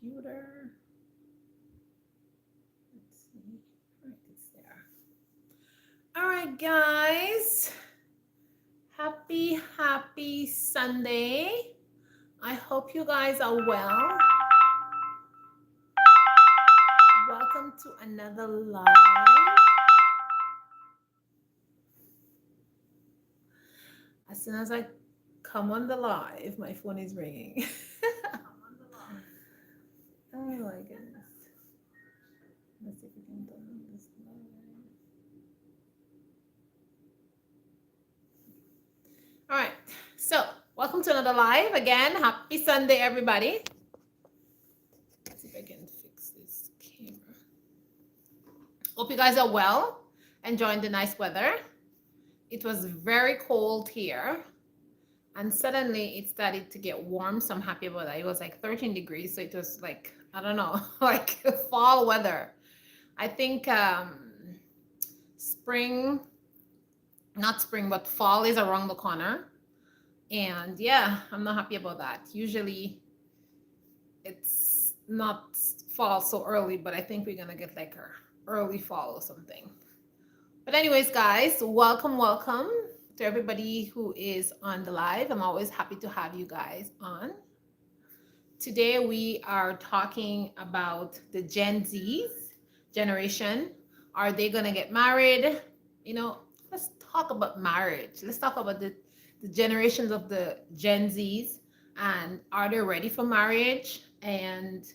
computer. Let's see. Right, it's there. All right, guys. Happy Sunday. I hope you guys are well. Welcome to another live. As soon as I come on the live, my phone is ringing. Oh my goodness. Let's see if we can turn on this live. All right. So, welcome to another live. Again, happy Sunday, everybody. Let's see if I can fix this camera. Hope you guys are well, enjoying the nice weather. It was very cold here, and suddenly it started to get warm, so I'm happy about that. It was like 13 degrees, so it was like, I don't know, like fall weather. I think spring, not spring, but fall is around the corner. And yeah, I'm not happy about that. Usually it's not fall so early, but I think we're gonna get like a early fall or something. But anyways, guys, welcome to everybody who is on the live. I'm always happy to have you guys on. Today we are talking about the Gen Z's generation. Are they gonna get married? Let's talk about marriage. Let's talk about the generations of the Gen Z's, and are they ready for marriage? And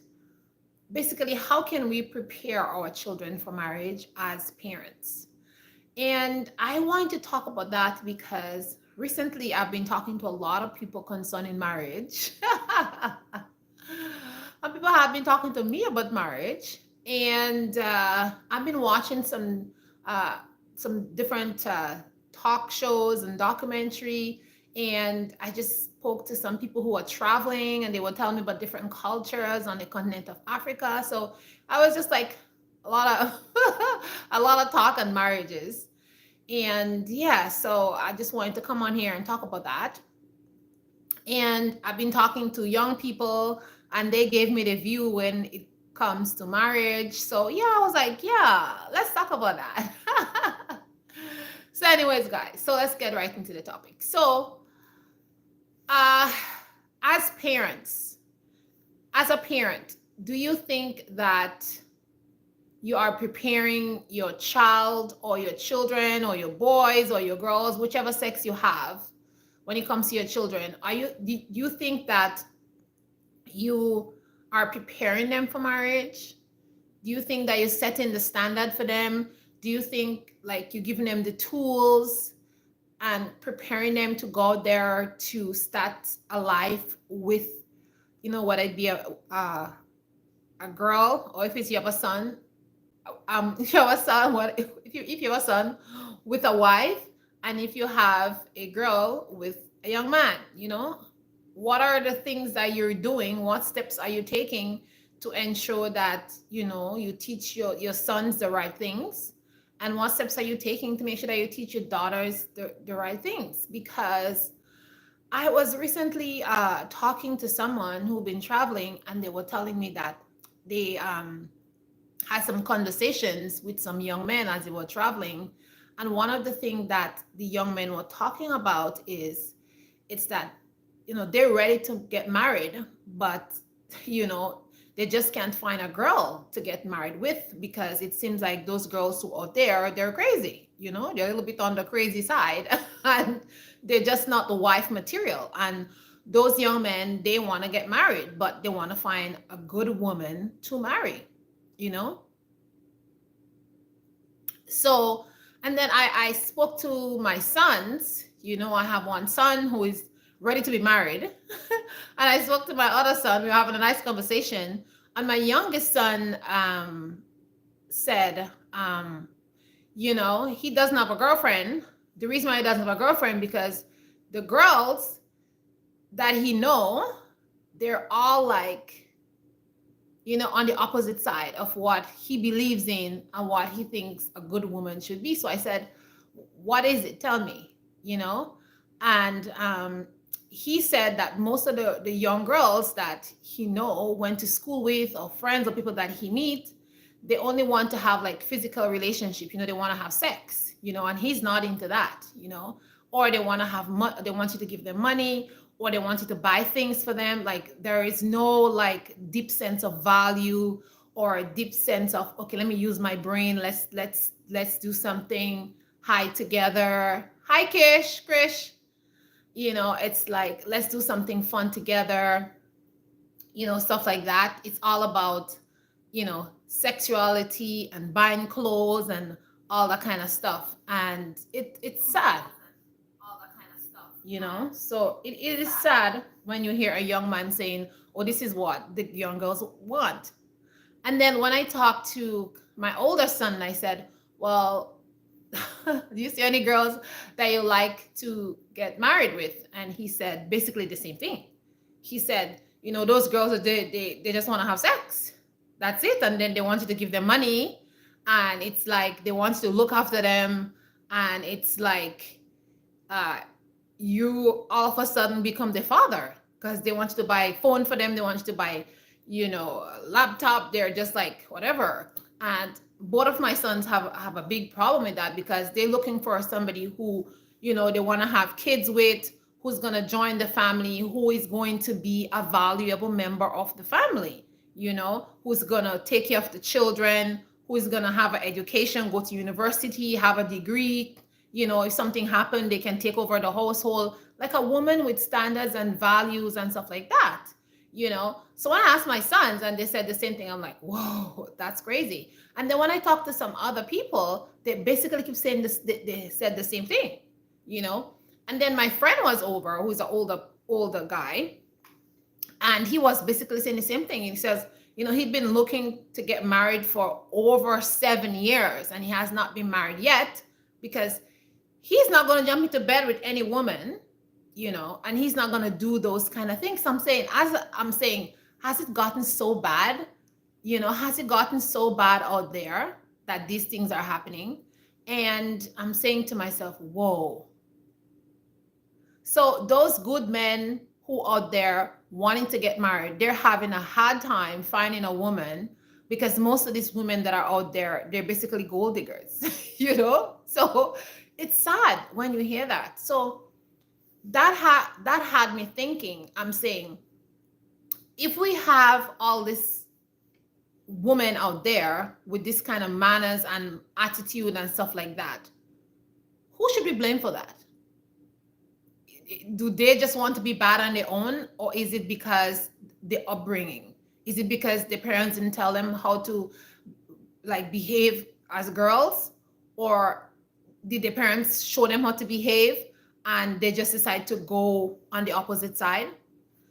basically, how can we prepare our children for marriage as parents? And I want to talk about that because recently I've been talking to a lot of people concerning marriage. And people have been talking to me about marriage. And I've been watching some different talk shows and documentary. And I just spoke to some people who are traveling, and they were telling me about different cultures on the continent of Africa. So I was just like, a lot of a lot of talk on marriages. And yeah, so I just wanted to come on here and talk about that. And I've been talking to young people, and they gave me the view when it comes to marriage. So yeah, I was like, yeah, let's talk about that. So anyways, guys, so let's get right into the topic. So as a parent, do you think that you are preparing your child or your children or your boys or your girls, whichever sex you have, when it comes to your children? Do you think that you are preparing them for marriage? Do you think that you're setting the standard for them? Do you think like you're giving them the tools and preparing them to go there to start a life with, whether it be a girl, or if you have a son, if you have a son, if you have a son with a wife, and if you have a girl with a young man, what are the things that you're doing? What steps are you taking to ensure that you teach your sons the right things? And what steps are you taking to make sure that you teach your daughters the right things? Because I was recently talking to someone who'd been traveling, and they were telling me that they had some conversations with some young men as they were traveling. And one of the things that the young men were talking about is it's that, they're ready to get married, but, they just can't find a girl to get married with, because it seems like those girls who are there, they're crazy, they're a little bit on the crazy side, and they're just not the wife material. And those young men, they want to get married, but they want to find a good woman to marry. So, and then I spoke to my sons. I have one son who is ready to be married. And I spoke to my other son. We were having a nice conversation. And my youngest son said, he doesn't have a girlfriend. The reason why he doesn't have a girlfriend, because the girls that he know, they're all like, on the opposite side of what he believes in and what he thinks a good woman should be. So I said, what is it? Tell me, And he said that most of the young girls that he went to school with, or friends or people that he meet, they only want to have like physical relationship, they want to have sex, and he's not into that, or they want to have they want you to give them money, or they want you to buy things for them. Like there is no like deep sense of value, or a deep sense of, okay, let me use my brain, let's do something high together. Hi Krish. It's like, let's do something fun together, stuff like that. It's all about, sexuality and buying clothes and all that kind of stuff. And it's sad, so it is sad when you hear a young man saying, oh, this is what the young girls want. And then when I talked to my older son, I said, well, do you see any girls that you like to get married with? And he said basically the same thing. He said, those girls, they just want to have sex. That's it. And then they want you to give them money. And it's like they want you to look after them. And it's like you all of a sudden become the father, because they want you to buy a phone for them. They want you to buy, a laptop. They're just like, whatever. And both of my sons have a big problem with that, because they're looking for somebody who, they want to have kids with, who's going to join the family, who is going to be a valuable member of the family, who's going to take care of the children, who is going to have an education, go to university, have a degree. If something happened, they can take over the household, like a woman with standards and values and stuff like that. So when I asked my sons and they said the same thing, I'm like, whoa, that's crazy. And then when I talked to some other people, they basically keep saying this, they said the same thing, and then my friend was over, who's an older guy, and he was basically saying the same thing. He says, he'd been looking to get married for over 7 years, and he has not been married yet, because he's not going to jump into bed with any woman, and he's not going to do those kind of things. So I'm saying, has it gotten so bad? Has it gotten so bad out there that these things are happening? And I'm saying to myself, whoa. So those good men who out there wanting to get married, they're having a hard time finding a woman, because most of these women that are out there, they're basically gold diggers, So it's sad when you hear that. So that had me thinking. I'm saying, if we have all this women out there with this kind of manners and attitude and stuff like that, who should be blamed for that? Do they just want to be bad on their own, or is it because the upbringing? Is it because the parents didn't tell them how to like behave as girls, or did the parents show them how to behave and they just decide to go on the opposite side?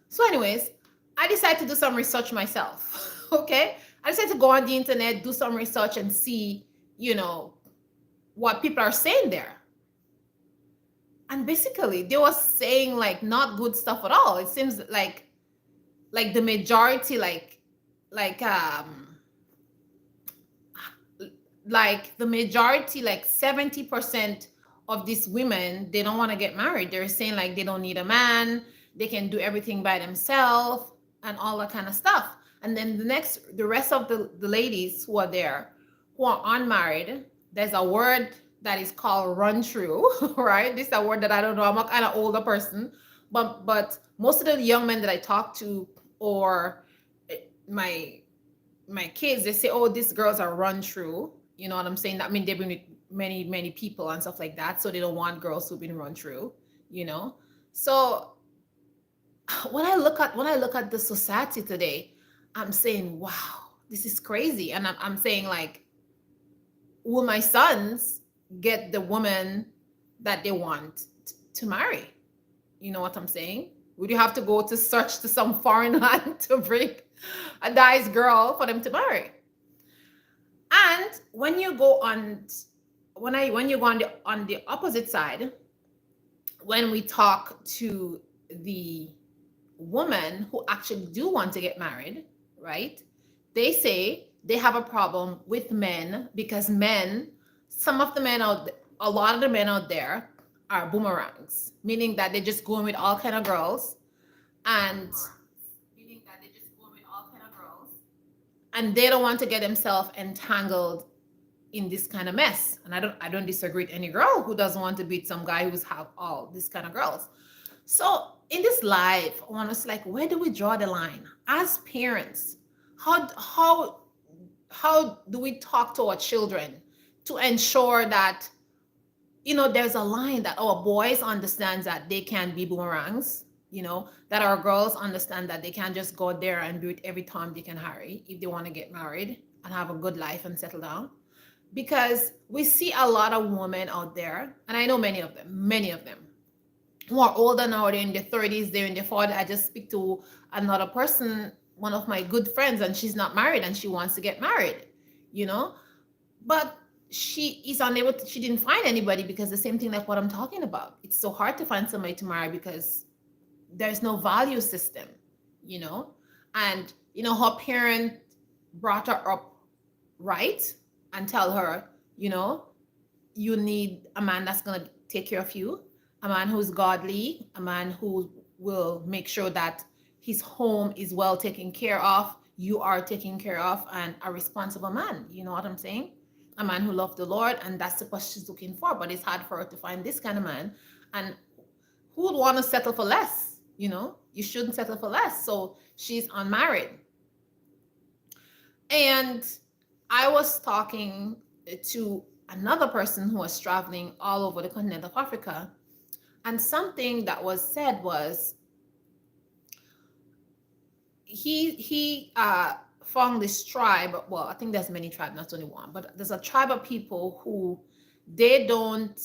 So anyways, I decided to do some research myself. Okay, I decided to go on the internet, do some research, and see what people are saying there. And basically they were saying like not good stuff at all. It seems like the majority, like the majority, like 70% of these women, they don't want to get married. They're saying like they don't need a man, they can do everything by themselves and all that kind of stuff. And then the rest of the ladies who are there, who are unmarried, there's a word that is called run through, right? This is a word that I don't know. I'm a kind of older person, but most of the young men that I talk to, or my kids, they say, oh, these girls are run through. You know what I'm saying? That means they've been with many people and stuff like that. So they don't want girls who've been run through, So when I look at the society today, I'm saying, wow, this is crazy. And I'm saying, like, will my sons get the woman that they want to marry? You know what I'm saying? Would you have to go to search to some foreign land to bring a nice girl for them to marry? And when you go on the opposite side, when we talk to the women who actually do want to get married, right? They say they have a problem with men, because a lot of the men out there are boomerangs, meaning that they're just going with all kind of girls, and they don't want to get themselves entangled in this kind of mess. And I don't disagree with any girl who doesn't want to be with some guy who's have all this kind of girls. So in this life, I want us like, where do we draw the line as parents? How do we talk to our children to ensure that there's a line that our boys understand that they can be boomerangs, that our girls understand that they can't just go there and do it every time they can hurry if they want to get married and have a good life and settle down. Because we see a lot of women out there, and I know many of them who are older now, they're in their 30s, they're in their 40s. I just speak to another person, one of my good friends, and she's not married and she wants to get married, but she is unable to, she didn't find anybody because the same thing like what I'm talking about. It's so hard to find somebody to marry because there's no value system, and her parent brought her up right and tell her, you need a man that's going to take care of you, a man who's godly, a man who will make sure that his home is well taken care of, you are taken care of, and a responsible man. You know what I'm saying? A man who loves the Lord, and that's what she's looking for. But it's hard for her to find this kind of man. And who would want to settle for less? You shouldn't settle for less. So she's unmarried. And I was talking to another person who was traveling all over the continent of Africa. And something that was said was, he found this tribe. Well, I think there's many tribes, not only one, but there's a tribe of people who they don't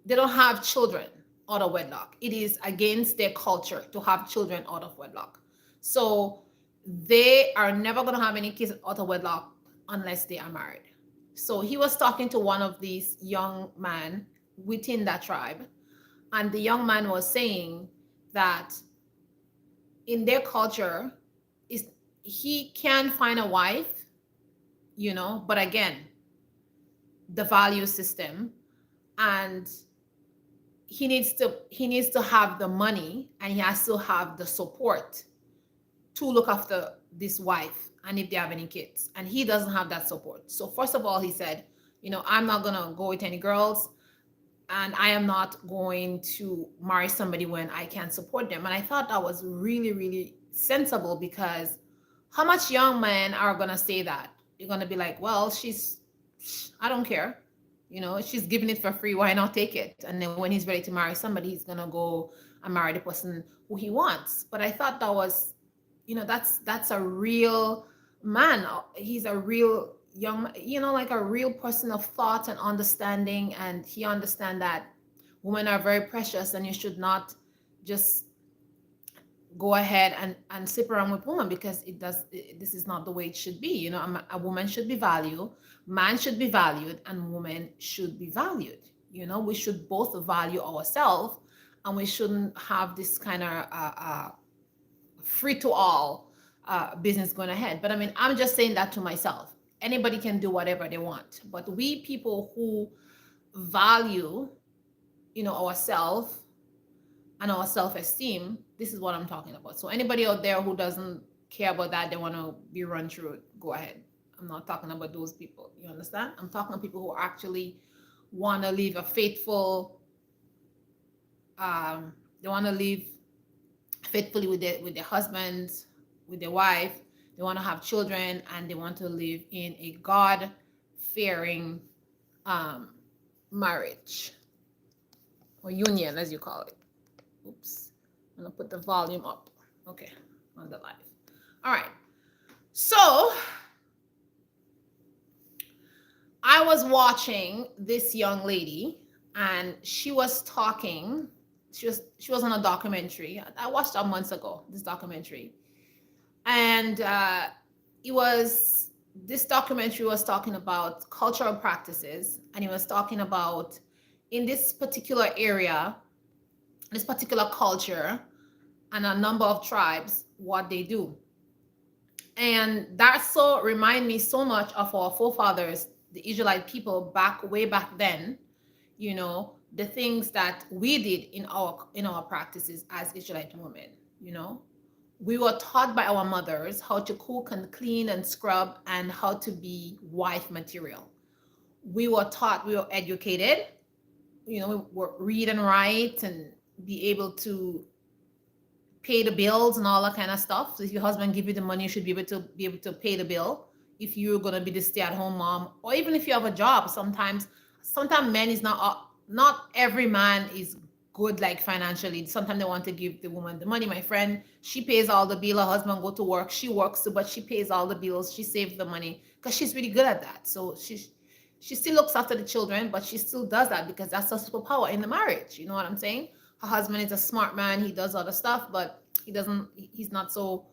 have children out of wedlock. It is against their culture to have children out of wedlock. So they are never going to have any kids out of wedlock unless they are married. So he was talking to one of these young men within that tribe, and the young man was saying that in their culture, he can find a wife, but again, the value system, and he needs to have the money, and he has to have the support to look after this wife, and if they have any kids, and he doesn't have that support. So first of all, he said, I'm not gonna go with any girls, and I am not going to marry somebody when I can't support them. And I thought that was really, really sensible, because how much young men are going to say that? You're going to be like, well, I don't care. She's giving it for free. Why not take it? And then when he's ready to marry somebody, he's going to go and marry the person who he wants. But I thought that was, that's a real man. He's a real young, like a real person of thought and understanding, and he understands that women are very precious, and you should not just go ahead and sleep around with women, because this is not the way it should be. A woman should be valued, man should be valued, and woman should be valued. We should both value ourselves, and we shouldn't have this kind of free to all business going ahead. But I mean, I'm just saying that to myself. Anybody can do whatever they want, but we people who value, ourselves and our self-esteem, this is what I'm talking about. So anybody out there who doesn't care about that, they want to be run through it, go ahead. I'm not talking about those people. You understand? I'm talking about people who actually want to live a faithful, they want to live faithfully with their husbands, with their wife. They want to have children, and they want to live in a God-fearing marriage, or union, as you call it. Oops, I'm gonna put the volume up. Okay, on the live. All right. So I was watching this young lady, and she was talking. She was on a documentary. I watched that months ago, this documentary. And this documentary was talking about cultural practices, and he was talking about, in this particular area, this particular culture, and a number of tribes, what they do. And that so remind me so much of our forefathers, the Israelite people way back then, the things that we did in our practices as Israelite women. you know we were taught by our mothers how to cook and clean and scrub and how to be wife material. We were taught, we were educated, we were read and write and be able to pay the bills and all that kind of stuff. So if your husband give you the money, you should be able to pay the bill. If you're gonna be the stay-at-home mom, or even if you have a job, sometimes men is not every man is good like financially. Sometimes they want to give the woman the money. My friend, she pays all the bill. Her husband go to work. She works too, but she pays all the bills. She saves the money because she's really good at that. So she still looks after the children, but she still does that because that's a superpower in the marriage. You know what I'm saying? Her husband is a smart man. He does other stuff, but he's not so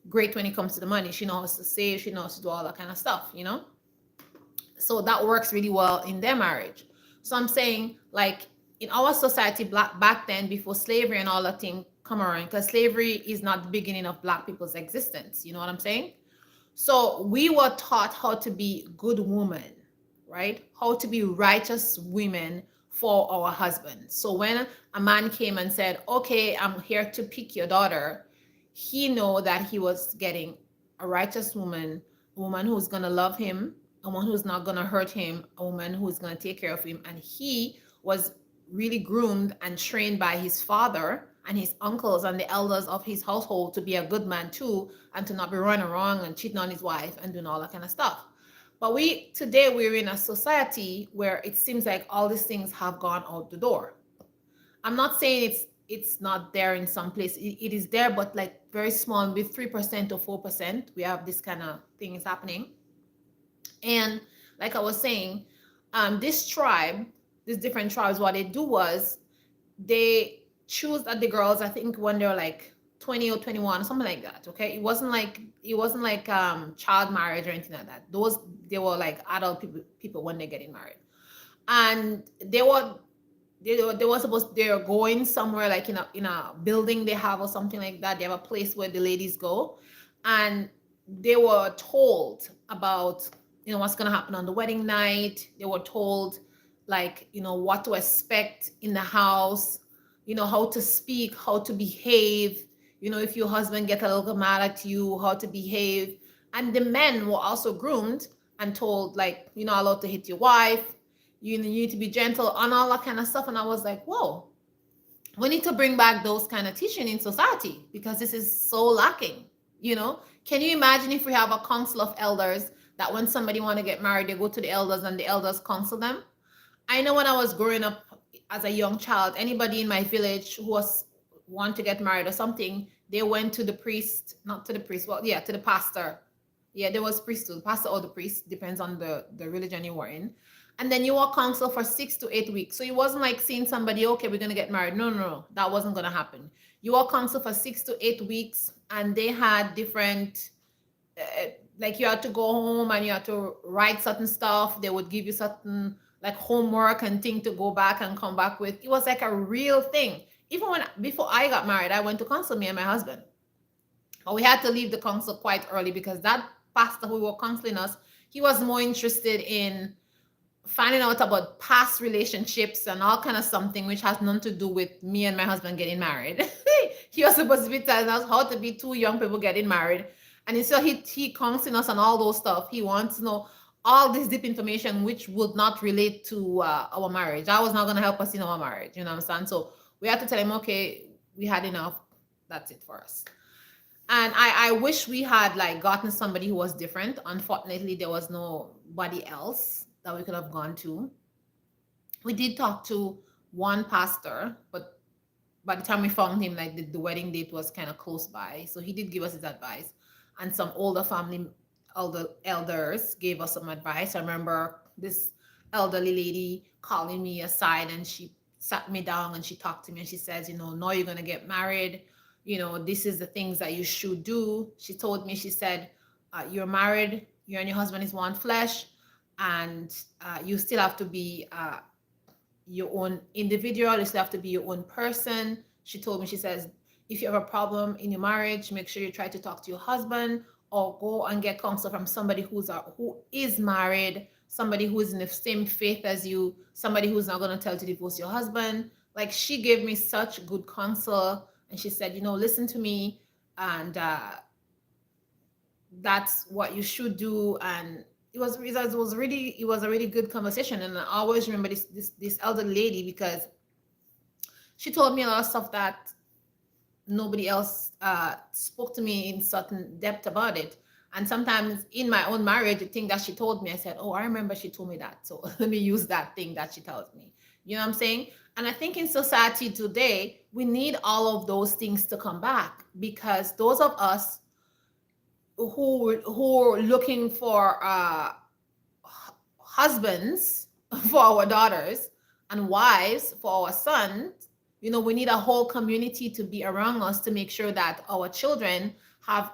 great when it comes to the money. She knows to save. She knows to do all that kind of stuff. So that works really well in their marriage. So I'm saying, like, in our society, back then, before slavery and all that thing come around, because slavery is not the beginning of black people's existence. You know what I'm saying? So we were taught how to be good women, right? How to be righteous women for our husbands. So when a man came and said, okay, I'm here to pick your daughter, he know that he was getting a righteous woman, a woman who's going to love him, a woman who's not going to hurt him, a woman who's going to take care of him. And he was really groomed and trained by his father and his uncles and the elders of his household to be a good man too, and to not be running wrong and cheating on his wife and doing all that kind of stuff. But today we're in a society where it seems like all these things have gone out the door. I'm not saying it's not there in some place. It is there, but like very small, with 3% or 4%, we have this kind of things happening. And like I was saying, these different tribes, what they do was they choose that the girls, I think when they're like 20 or 21, something like that. Okay, it wasn't like child marriage or anything like that. They were like adult people when they're getting married, and they're going somewhere like in a building they have or something like that. They have a place where the ladies go, and they were told about what's gonna happen on the wedding night. They were told like what to expect in the house, how to speak, how to behave, if your husband gets a little mad at you, how to behave. And the men were also groomed and told, like, you're not allowed to hit your wife, you need to be gentle, and all that kind of stuff. And I was like, whoa, we need to bring back those kind of teaching in society, because this is so lacking. Can you imagine if we have a council of elders that when somebody want to get married, they go to the elders and the elders counsel them? I know when I was growing up as a young child, anybody in my village who want to get married or something, they went to the priest, not to the priest, well, yeah, to the pastor. Yeah, there was priest too, the pastor or the priest, depends on the religion you were in. And then you were counseled for 6 to 8 weeks. So it wasn't like seeing somebody, okay, we're going to get married. No, that wasn't going to happen. You were counseled for 6 to 8 weeks, and they had different, like you had to go home and you had to write certain stuff. They would give you certain like homework and thing to go back and come back with. It was like a real thing. Even before I got married, I went to counsel, me and my husband. But we had to leave the counsel quite early because that pastor who were counseling us, he was more interested in finding out about past relationships and all kind of something which has nothing to do with me and my husband getting married. He was supposed to be telling us how to be two young people getting married. And instead he counseling us on all those stuff. He wants to know all this deep information which would not relate to our marriage. That was not going to help us in our marriage. You know what I'm saying? So we had to tell him, okay, we had enough. That's it for us. And I wish we had like gotten somebody who was different. Unfortunately, there was nobody else that we could have gone to. We did talk to one pastor, but by the time we found him, like the wedding date was kind of close by. So he did give us his advice. And some older family elders gave us some advice. I remember this elderly lady calling me aside, and she sat me down and she talked to me, and she says, now you're going to get married. This is the things that you should do. She told me, she said, you're married, you and your husband is one flesh, and you still have to be your own individual. You still have to be your own person. She told me, she says, if you have a problem in your marriage, make sure you try to talk to your husband or go and get counsel from somebody who is married, somebody who is in the same faith as you, somebody who's not going to tell you to divorce your husband. Like, she gave me such good counsel, and she said, listen to me, and that's what you should do. And it was a really good conversation. And I always remember this elderly lady, because she told me a lot of stuff that nobody else spoke to me in certain depth about it. And sometimes in my own marriage, the thing that she told me, I said, oh, I remember she told me that, so let me use that thing that she tells me. You know what I'm saying? And I think in society today, we need all of those things to come back, because those of us who are looking for husbands for our daughters and wives for our sons, we need a whole community to be around us to make sure that our children have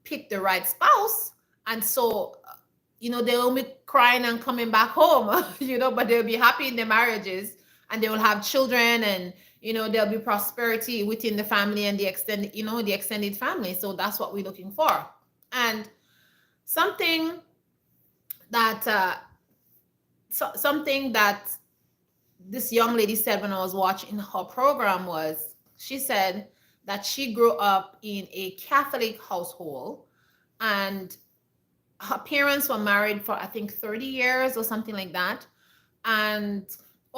picked the right spouse. And so, they won't be crying and coming back home, but they'll be happy in their marriages, and they will have children, and, there'll be prosperity within the family and the extended family. So that's what we're looking for. And something that this young lady said when I was watching her program was, she said that she grew up in a Catholic household, and her parents were married for, I think, 30 years or something like that. And,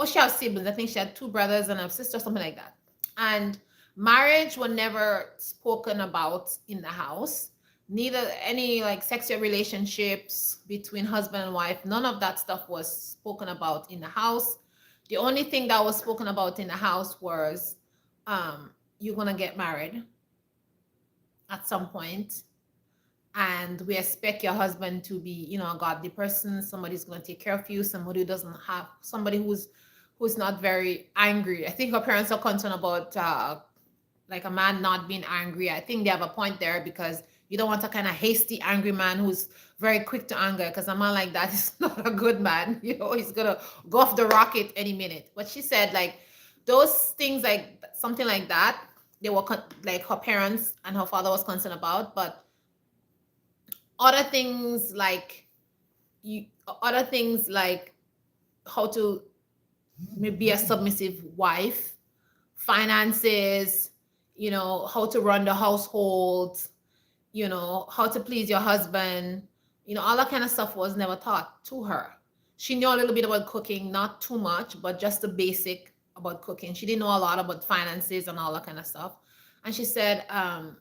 she had siblings. I think she had 2 brothers and a sister, something like that. And marriage was never spoken about in the house. Neither any like sexual relationships between husband and wife. None of that stuff was spoken about in the house. The only thing that was spoken about in the house was, you're going to get married at some point, and we expect your husband to be, a godly person, somebody's going to take care of you, somebody who's not very angry. I think her parents are concerned about like a man not being angry. I think they have a point there, because you don't want a kind of hasty, angry man who's very quick to anger, because a man like that is not a good man. He's going to go off the rocket any minute. But she said, like, those things, like something like that, they were like her parents and her father was concerned about. But other things like how to be a submissive wife, finances, how to run the household, how to please your husband, all that kind of stuff was never taught to her. She knew a little bit about cooking, not too much, but just the basic about cooking. She didn't know a lot about finances and all that kind of stuff. And she said, and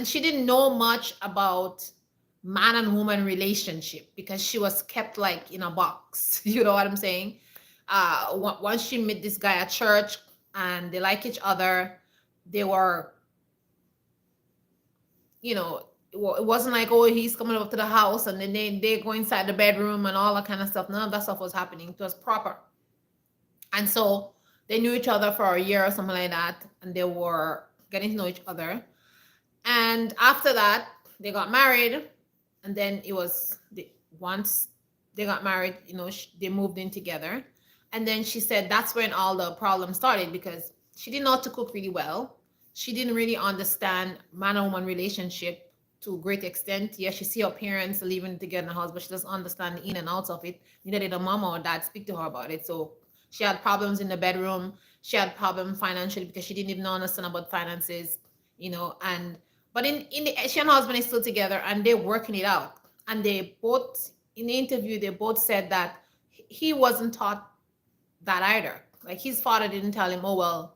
she didn't know much about man and woman relationship, because she was kept like in a box. You know what I'm saying? Once she met this guy at church and they like each other, they were, it wasn't like, oh, he's coming up to the house and then they go inside the bedroom and all that kind of stuff. None of that stuff was happening. It was proper. And so they knew each other for a year or something like that, and they were getting to know each other. And after that, they got married. And then once they got married, they moved in together. And then she said that's when all the problems started, because she didn't know how to cook really well. She didn't really understand man and woman relationship to a great extent. Yeah, she see her parents living together in the house, but she doesn't understand the in and outs of it. Neither did her mama or dad speak to her about it. So she had problems in the bedroom. She had problems financially, because she didn't even understand about finances, but she and her husband is still together, and they're working it out. And they both, in the interview, they both said that he wasn't taught that either. Like, his father didn't tell him, oh, well,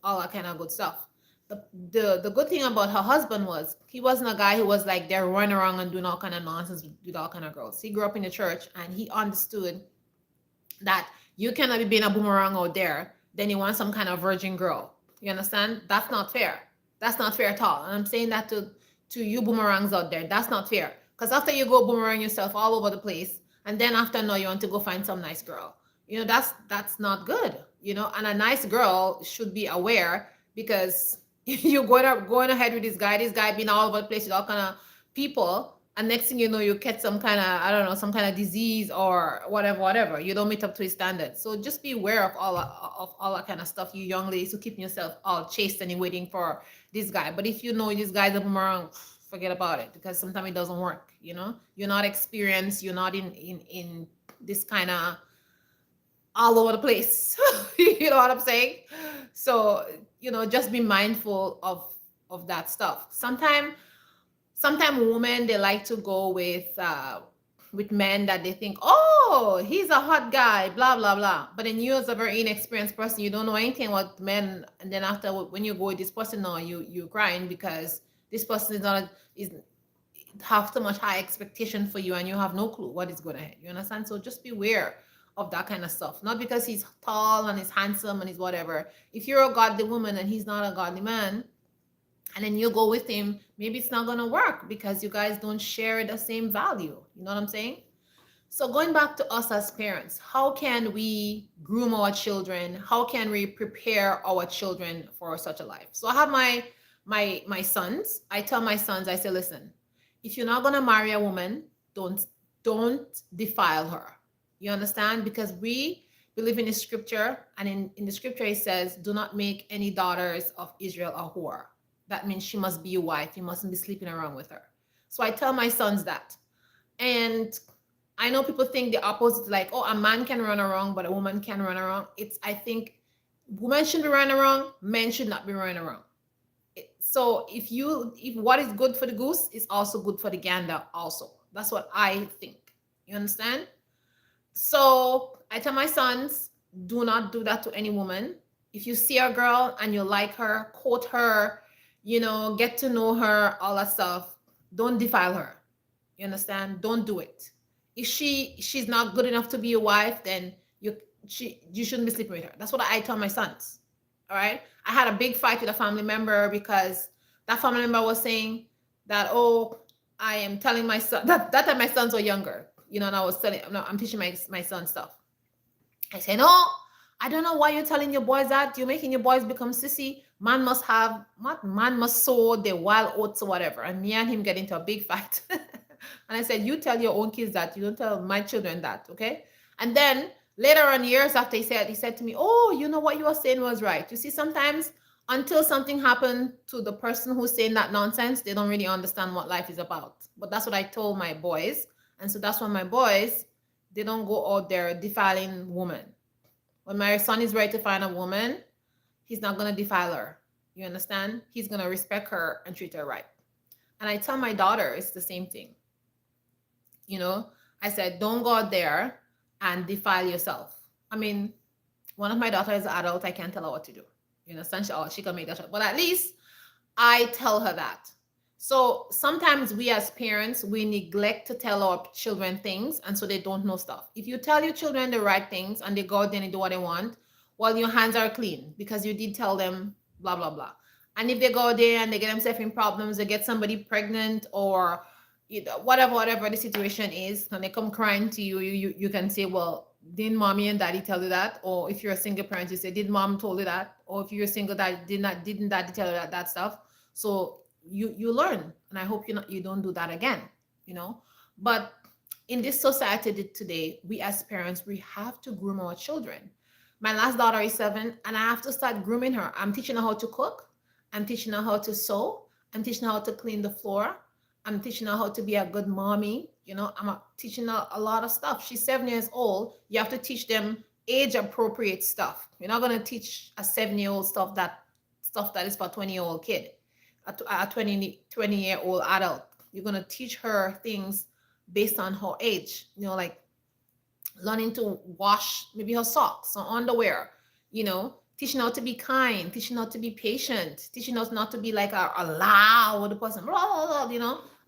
all that kind of good stuff. The good thing about her husband was he wasn't a guy who was like there running around and doing all kind of nonsense with all kind of girls. He grew up in the church, and he understood that you cannot be being a boomerang out there, then you want some kind of virgin girl. You understand? That's not fair. That's not fair at all. And I'm saying that to you boomerangs out there. That's not fair. Because after you go boomerang yourself all over the place, and then after no, you want to go find some nice girl. That's not good. And a nice girl should be aware, because you're going ahead with this guy being all over the place with all kind of people, and next thing you know, you catch some kind of, I don't know, some kind of disease or whatever. You don't meet up to his standards. So just be aware of all that kind of stuff, you young ladies who keeping yourself all chaste and waiting for this guy. But if you know this guy's a boomerang, forget about it, because sometimes it doesn't work. You're not experienced, you're not in this kind of all over the place. You know what I'm saying? So, just be mindful of that stuff. Sometimes women, they like to go with men that they think, oh, he's a hot guy, blah blah blah. But then you, as a very inexperienced person, you don't know anything about men, and then after, when you go with this person, now you're crying because this person is have too much high expectation for you, and you have no clue what is going ahead. You understand? So just beware of that kind of stuff. Not because he's tall and he's handsome and he's whatever. If you're a godly woman and he's not a godly man, and then you go with him, maybe it's not going to work because you guys don't share the same value. You know what I'm saying? So going back to us as parents, how can we groom our children? How can we prepare our children for such a life? So I have my sons. I tell my sons, I say, listen, if you're not going to marry a woman, don't defile her. You understand? Because we believe in the scripture, and in the scripture it says, do not make any daughters of Israel a whore. That means she must be your wife. You mustn't be sleeping around with her. So I tell my sons that. And I know people think the opposite, like, oh, a man can run around, but a woman can run around. I think women should be running around, men should not be running around. So if what is good for the goose is also good for the gander also. That's what I think. You understand? So I tell my sons, do not do that to any woman. If you see a girl and you like her, quote her, get to know her, all that stuff, don't defile her. You understand? Don't do it. If she's not good enough to be your wife, then you shouldn't be sleeping with her. That's what I tell my sons. All right. I had a big fight with a family member because that family member was saying that, oh, I am telling my son that time my sons were younger, and I was telling, no, I'm teaching my son stuff. I say, no, I don't know why you're telling your boys that. You're making your boys become sissy. Man must sow the wild oats or whatever. And me and him get into a big fight. And I said, you tell your own kids that. You don't tell my children that, okay? And then later on, years after, he said to me, oh, you know what you were saying was right. You see, sometimes until something happened to the person who's saying that nonsense, they don't really understand what life is about. But that's what I told my boys. And so that's why my boys, they don't go out there defiling women. When my son is ready to find a woman, he's not going to defile her. You understand? He's going to respect her and treat her right. And I tell my daughter, it's the same thing. I said, don't go out there and defile yourself. I mean, one of my daughters is an adult. I can't tell her what to do. You understand? She can make that choice. But at least I tell her that. So sometimes we as parents, we neglect to tell our children things, and so they don't know stuff. If you tell your children the right things and they go out there and do what they want, well, your hands are clean because you did tell them blah, blah, blah. And if they go there and they get themselves in problems, they get somebody pregnant or whatever the situation is, and they come crying to you, you can say, well, didn't mommy and daddy tell you that? Or if you're a single parent, you say, did mom told you that? Or if you're a single dad, didn't daddy tell you that stuff? So you learn, and I hope you don't do that again. But in this society today, we as parents, we have to groom our children. My last daughter is 7, and I have to start grooming her. I'm teaching her how to cook. I'm teaching her how to sew. I'm teaching her how to clean the floor. I'm teaching her how to be a good mommy. I'm teaching her a lot of stuff. She's 7 years old. You have to teach them age appropriate stuff. You're not going to teach a 7-year-old stuff that is for a 20-year-old kid, a 20-year-old adult. You're going to teach her things based on her age, like learning to wash maybe her socks or underwear, teaching her how to be kind, teaching her how to be patient, teaching her not to be like a loud person,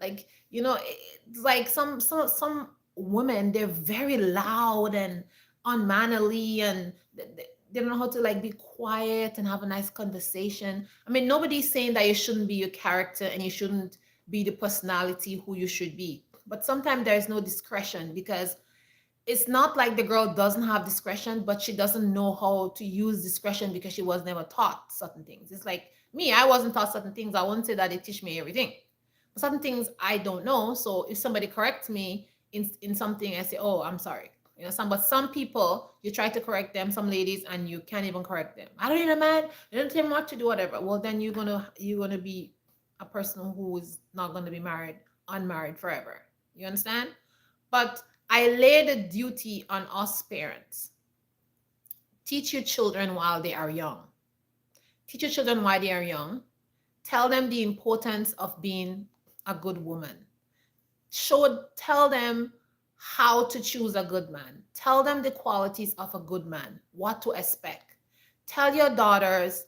it's like some women, they're very loud and unmannerly, and they don't know how to like be quiet and have a nice conversation. I mean, nobody's saying that you shouldn't be your character and you shouldn't be the personality who you should be. But sometimes there's no discretion, because it's not like the girl doesn't have discretion, but she doesn't know how to use discretion because she was never taught certain things. It's like me, I wasn't taught certain things. I wouldn't say that they teach me everything. But certain things I don't know. So if somebody corrects me in something, I say, oh, I'm sorry. But some people, you try to correct them, some ladies, and you can't even correct them. I don't need a man. You don't tell me what to do, whatever. Well, then you're gonna be a person who is not going to be unmarried forever. You understand? But I lay the duty on us parents. Teach your children while they are young. Teach your children while they are young. Tell them the importance of being a good woman. Tell them how to choose a good man. Tell them the qualities of a good man, what to expect. Tell your daughters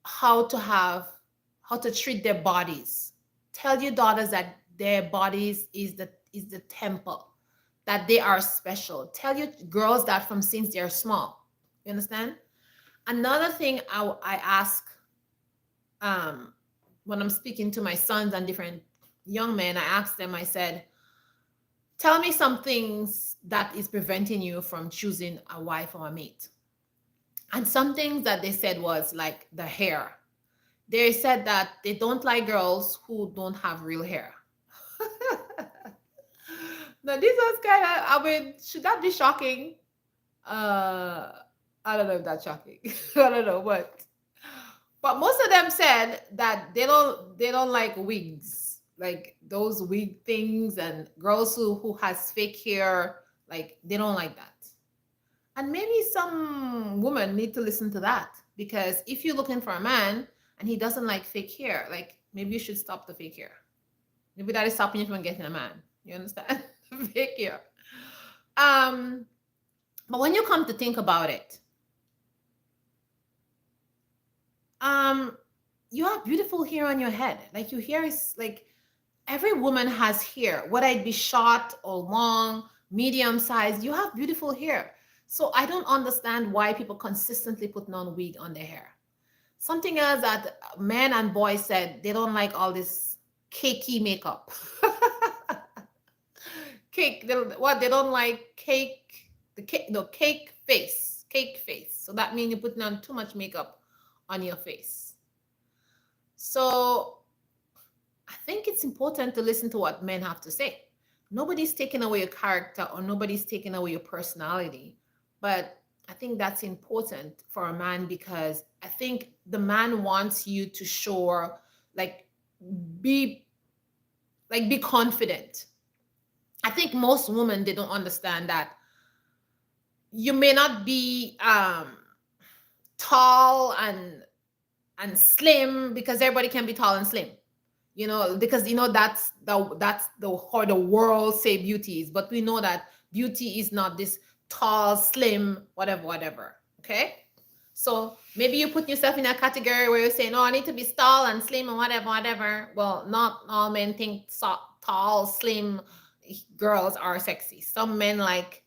how to treat their bodies. Tell your daughters that their bodies is the temple, that they are special. Tell your girls that from since they're small. You understand? Another thing I ask um, when I'm speaking to my sons and different young men, I asked them, I said, tell me some things that is preventing you from choosing a wife or a mate. And some things that they said was like the hair. They said that they don't like girls who don't have real hair. Now, this was kind of, I mean, should that be shocking? Uh, I don't know if that's shocking. I don't know, but most of them said that they don't like wigs, like those wig things, and girls who has fake hair, like they don't like that. And maybe some women need to listen to that, because if you're looking for a man and he doesn't like fake hair, like maybe you should stop the fake hair. Maybe that is stopping you from getting a man. You understand? Fake hair. Um, but when you come to think about it, um, you have beautiful hair on your head. Like your hair is like every woman has hair, whether it be short or long, medium size. You have beautiful hair. So I don't understand why people consistently put on wig on their hair. Something else that men and boys said, they don't like all this cakey makeup. Cake, they don't like cake, the cake, no, cake face, cake face. So that means you're putting on too much makeup on your face. So I think it's important to listen to what men have to say. Nobody's taking away your character or nobody's taking away your personality. But I think that's important for a man, because I think the man wants you to show, like, be be confident. I think most women, they don't understand that you may not be tall and slim, because everybody can be tall and slim. Because that's the how the world say beauty is, but we know that beauty is not this tall, slim, whatever. Okay, so maybe you put yourself in a category where you're saying, "Oh, I need to be tall and slim and whatever." Well, not all men think tall, slim girls are sexy. Some men like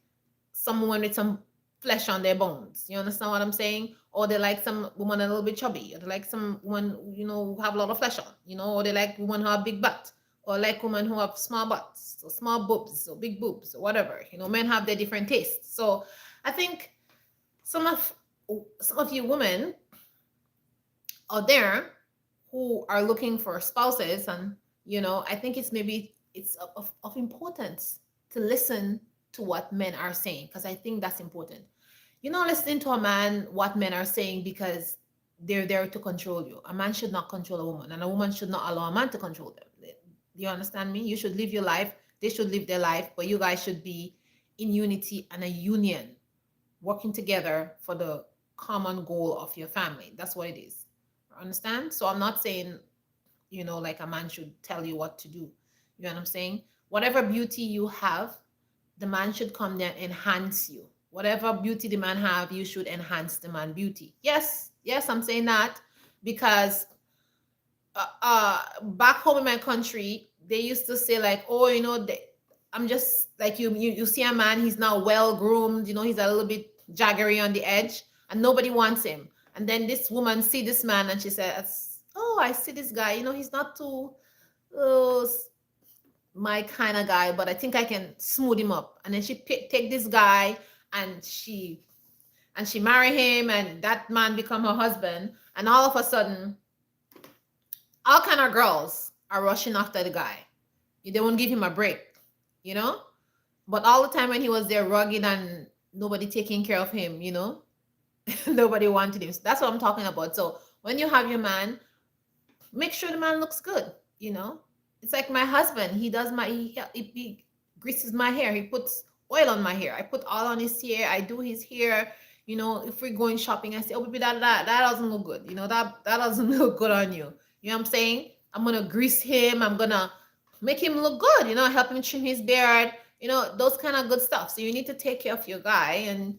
someone with some flesh on their bones. You understand what I'm saying? Or they like some woman a little bit chubby. Or they like some woman, who have a lot of flesh on. Or they like women who have big butt. Or like women who have small butts, or small boobs, or big boobs, or whatever. Men have their different tastes. So I think some of you women out there who are looking for spouses, and I think it's of importance to listen to what men are saying, because I think that's important. Listening to a man, what men are saying, because they're there to control you. A man should not control a woman, and a woman should not allow a man to control them. Do you understand me? You should live your life. They should live their life, but you guys should be in unity and a union, working together for the common goal of your family. That's what it is. Understand? So I'm not saying, like a man should tell you what to do. You know what I'm saying? Whatever beauty you have, the man should come there and enhance you. Whatever beauty the man have, you should enhance the man beauty. Yes, I'm saying that because back home in my country, they used to say like, oh, I'm just like you see a man, he's not well groomed, he's a little bit jaggery on the edge, and nobody wants him. And then this woman see this man and she says, oh, I see this guy, he's not too my kind of guy, but I think I can smooth him up. And then she take this guy and she marry him, and that man become her husband. And all of a sudden, all kind of girls are rushing after the guy. They won't give him a break, But all the time when he was there rugged and nobody taking care of him, nobody wanted him. So that's what I'm talking about. So when you have your man, make sure the man looks good, you know. It's like my husband, he does my he greases my hair, he puts oil on my hair, I put oil on his hair, I do his hair. You know, if we're going shopping, I say, oh baby, that doesn't look good, you know, that doesn't look good on you. You know what I'm saying? I'm gonna grease him, I'm gonna make him look good, you know, help him trim his beard, you know, those kind of good stuff. So you need to take care of your guy, and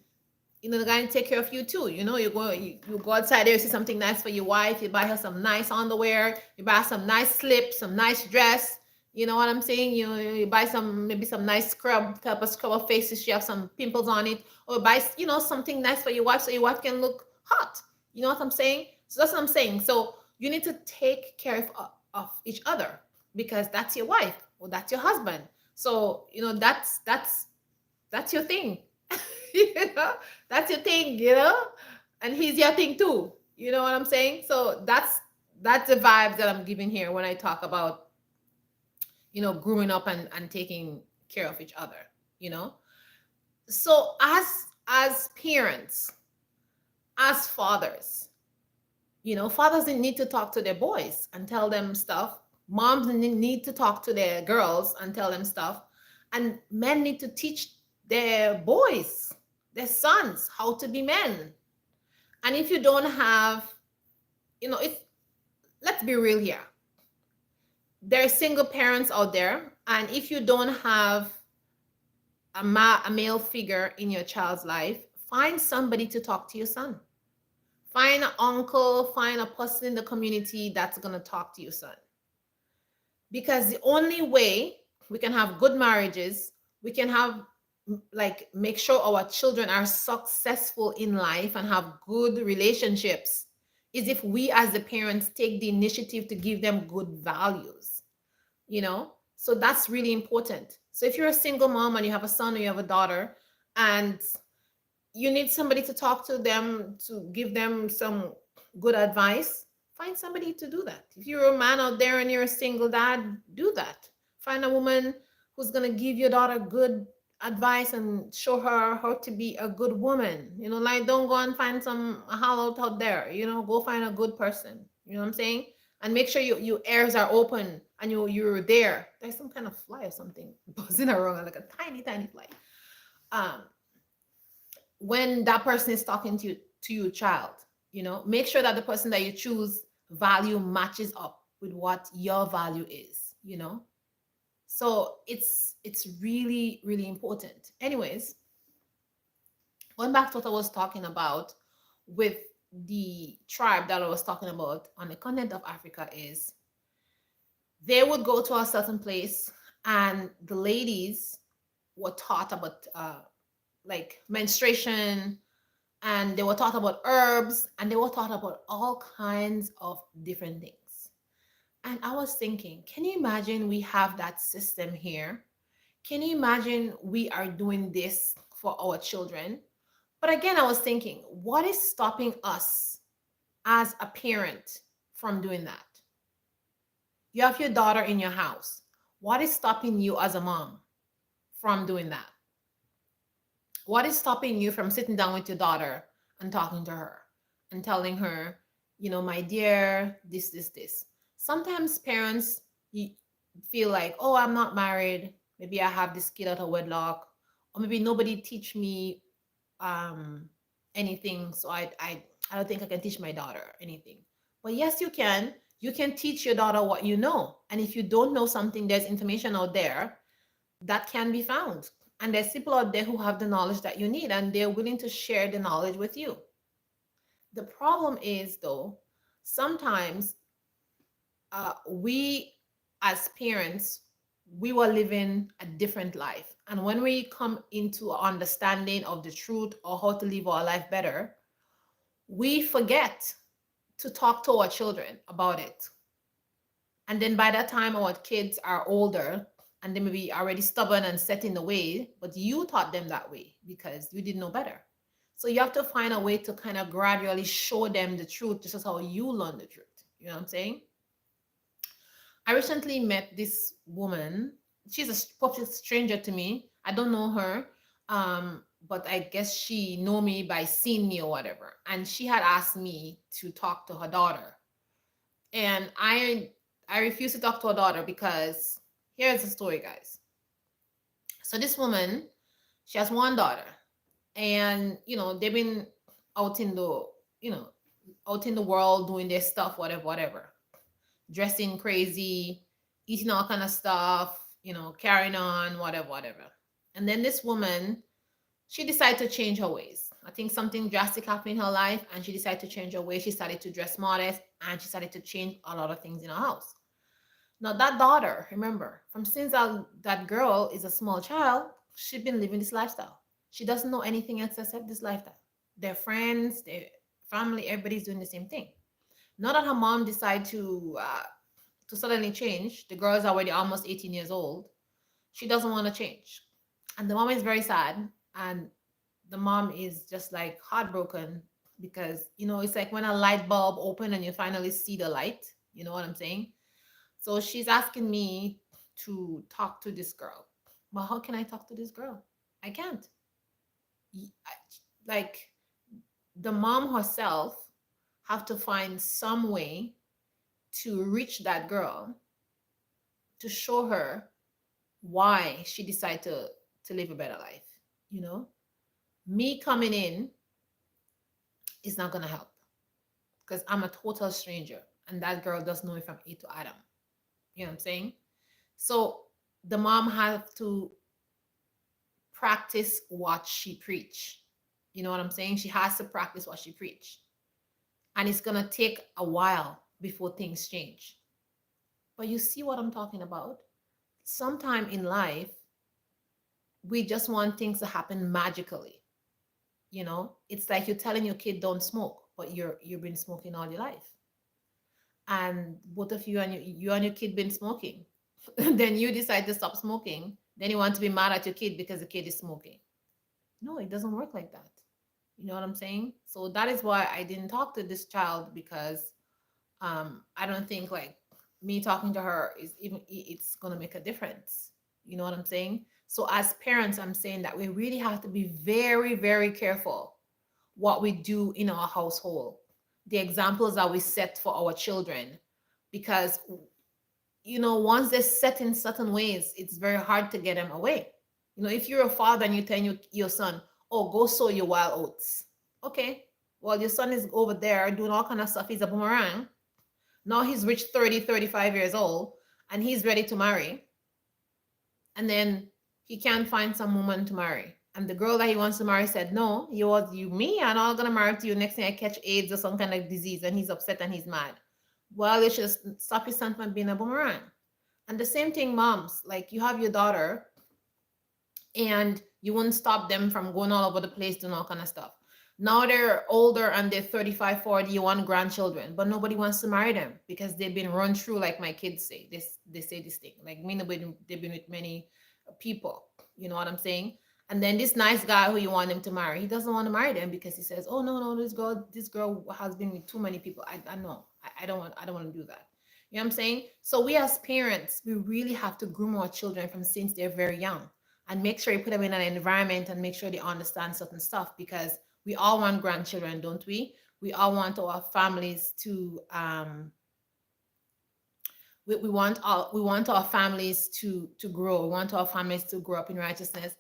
you know the guy to take care of you too. You know, you go outside there, you see something nice for your wife, you buy her some nice underwear, you buy some nice slips, some nice dress. You know what I'm saying? You buy some, maybe some nice scrub, type of scrub her face if she have some pimples on it, or buy, you know, something nice for your wife so your wife can look hot. You know what I'm saying? So that's what I'm saying. So you need to take care of each other, because that's your wife or that's your husband. So you know that's your thing. You know, that's your thing, you know, and he's your thing too. You know what I'm saying? So that's the vibes that I'm giving here when I talk about, you know, growing up and taking care of each other, you know. So as parents, as fathers, you know, fathers didn't need to talk to their boys and tell them stuff. Moms didn't need to talk to their girls and tell them stuff. And men need to teach their boys, their sons, how to be men. And if you don't have, you know, if let's be real here, there are single parents out there, and if you don't have a male figure in your child's life, find somebody to talk to your son. Find an uncle, find a person in the community that's going to talk to your son. Because the only way we can have good marriages, we can have, like, make sure our children are successful in life and have good relationships, is if we as the parents take the initiative to give them good values, you know. So that's really important. So if you're a single mom and you have a son or you have a daughter, and you need somebody to talk to them, to give them some good advice, find somebody to do that. If you're a man out there and you're a single dad, do that. Find a woman who's going to give your daughter good advice and show her how to be a good woman. You know, like, don't go and find some hollow out there, you know, go find a good person. You know what I'm saying? And make sure your ears are open and you're there. There's some kind of fly or something buzzing around, like a tiny tiny fly. um when that person is talking to your child, you know, make sure that the person that you choose value matches up with what your value is, you know. So it's really really important. Anyways, going back to what I was talking about with the tribe that I was talking about on the continent of Africa, is they would go to a certain place, and the ladies were taught about like menstruation, and they were taught about herbs, and they were taught about all kinds of different things. And I was thinking, can you imagine we have that system here? Can you imagine we are doing this for our children? But again, I was thinking, what is stopping us as a parent from doing that? You have your daughter in your house. What is stopping you as a mom from doing that? What is stopping you from sitting down with your daughter and talking to her and telling her, you know, my dear, this. Sometimes parents feel like, oh, I'm not married. Maybe I have this kid out of wedlock, or maybe nobody teach me um, anything. So I don't think I can teach my daughter anything. But yes, you can. You can teach your daughter what you know. And if you don't know something, there's information out there that can be found. And there's people out there who have the knowledge that you need, and they're willing to share the knowledge with you. The problem is, though, sometimes we as parents, we were living a different life. And when we come into understanding of the truth or how to live our life better, we forget to talk to our children about it. And then by that time, our kids are older and they may be already stubborn and set in the way, but you taught them that way because you didn't know better. So you have to find a way to kind of gradually show them the truth, just as how you learn the truth. You know what I'm saying? I recently met this woman. She's a complete stranger to me. I don't know her, but I guess she know me by seeing me or whatever. And she had asked me to talk to her daughter. And I refuse to talk to her daughter because here's the story, guys. So this woman, she has one daughter, and they've been out in the you know out in the world doing their stuff, whatever, whatever, dressing crazy, eating all kind of stuff, carrying on, whatever, whatever. And then this woman, she decided to change her ways. I think something drastic happened in her life, and she decided to change her ways. She started to dress modest, and she started to change a lot of things in her house. Now, that daughter, remember, from since that girl is a small child, she's been living this lifestyle. She doesn't know anything else except this lifestyle. Their friends, their family, everybody's doing the same thing. Not that her mom decided to suddenly change. The girl is already almost 18 years old. She doesn't want to change. And the mom is very sad. And the mom is just like heartbroken because, it's like when a light bulb open and you finally see the light. You know what I'm saying? So she's asking me to talk to this girl. Well, how can I talk to this girl? I can't. Like, the mom herself have to find some way to reach that girl to show her why she decided to live a better life. You know, me coming in is not gonna help because I'm a total stranger and that girl doesn't know me from A to Adam. You know what I'm saying? So the mom have to practice what she preach. You know what I'm saying? She has to practice what she preach. And it's gonna take a while before things change. But you see what I'm talking about? Sometime in life, we just want things to happen magically. It's like you're telling your kid don't smoke, but you've been smoking all your life. And both of you and your kid been smoking. Then you decide to stop smoking. Then you want to be mad at your kid because the kid is smoking. No, it doesn't work like that. You know what I'm saying? So that is why I didn't talk to this child, because I don't think like me talking to her is even it's gonna make a difference. You know what I'm saying? So as parents, I'm saying that we really have to be very, very careful what we do in our household, the examples that we set for our children, because once they're set in certain ways, it's very hard to get them away. If you're a father and you tell your son, oh, go sow your wild oats. Okay, well, your son is over there doing all kind of stuff. He's a boomerang. Now he's reached 30, 35 years old, and he's ready to marry. And then he can't find some woman to marry. And the girl that he wants to marry said, no, me, I'm not going to marry to you. Next thing I catch AIDS or some kind of disease, and he's upset and he's mad. Well, you should stop your son from being a boomerang. And the same thing, moms, like you have your daughter and you wouldn't stop them from going all over the place doing all kind of stuff. Now they're older and they're 35, 40, you want grandchildren, but nobody wants to marry them because they've been run through, like my kids say. They say this thing. Like me, they've been with many people. You know what I'm saying? And then this nice guy who you want them to marry, he doesn't want to marry them because he says, oh no, this girl has been with too many people. I know. I don't want to do that. You know what I'm saying? So we as parents, we really have to groom our children from since they're very young and make sure you put them in an environment and make sure they understand certain stuff, because we all want grandchildren, don't we? We all want our families to we want our families to grow. We want our families to grow up in righteousness.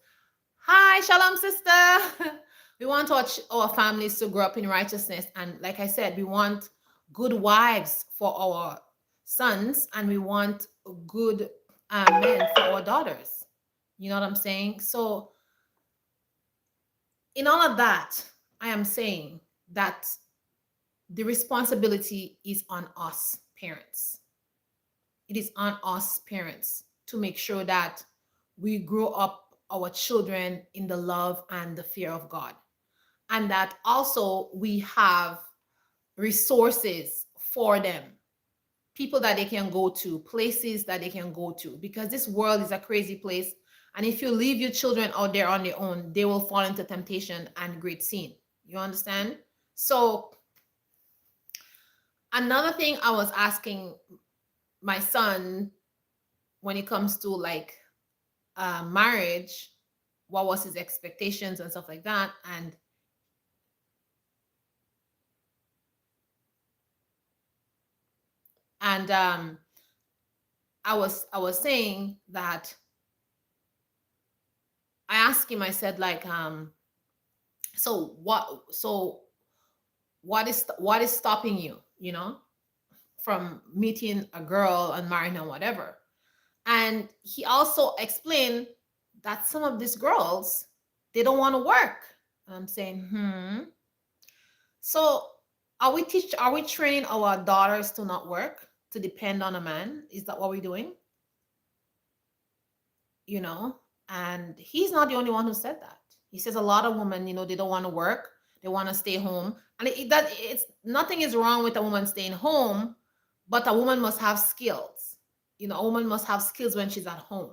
Hi, shalom, sister. We want our families to grow up in righteousness, and like I said, we want good wives for our sons, and we want good men for our daughters. You know what I'm saying? So in all of that, I am saying that the responsibility is on us parents. It is on us parents to make sure that we grow up our children in the love and the fear of God. And that also we have resources for them, people that they can go to, places that they can go to, because this world is a crazy place. And if you leave your children out there on their own, they will fall into temptation and great sin. You understand? So another thing I was asking my son when it comes to like marriage, what was his expectations and stuff like that. And And I was saying that I asked him, I said, like, so what is stopping you, from meeting a girl and marrying her, whatever. And he also explained that some of these girls, they don't want to work. And I'm saying, so are we training our daughters to not work, to depend on a man? Is that what we're doing? you know and he's not the only one who said that. He says a lot of women, they don't want to work, they want to stay home. And it's nothing is wrong with a woman staying home, but a woman must have skills. A woman must have skills when she's at home.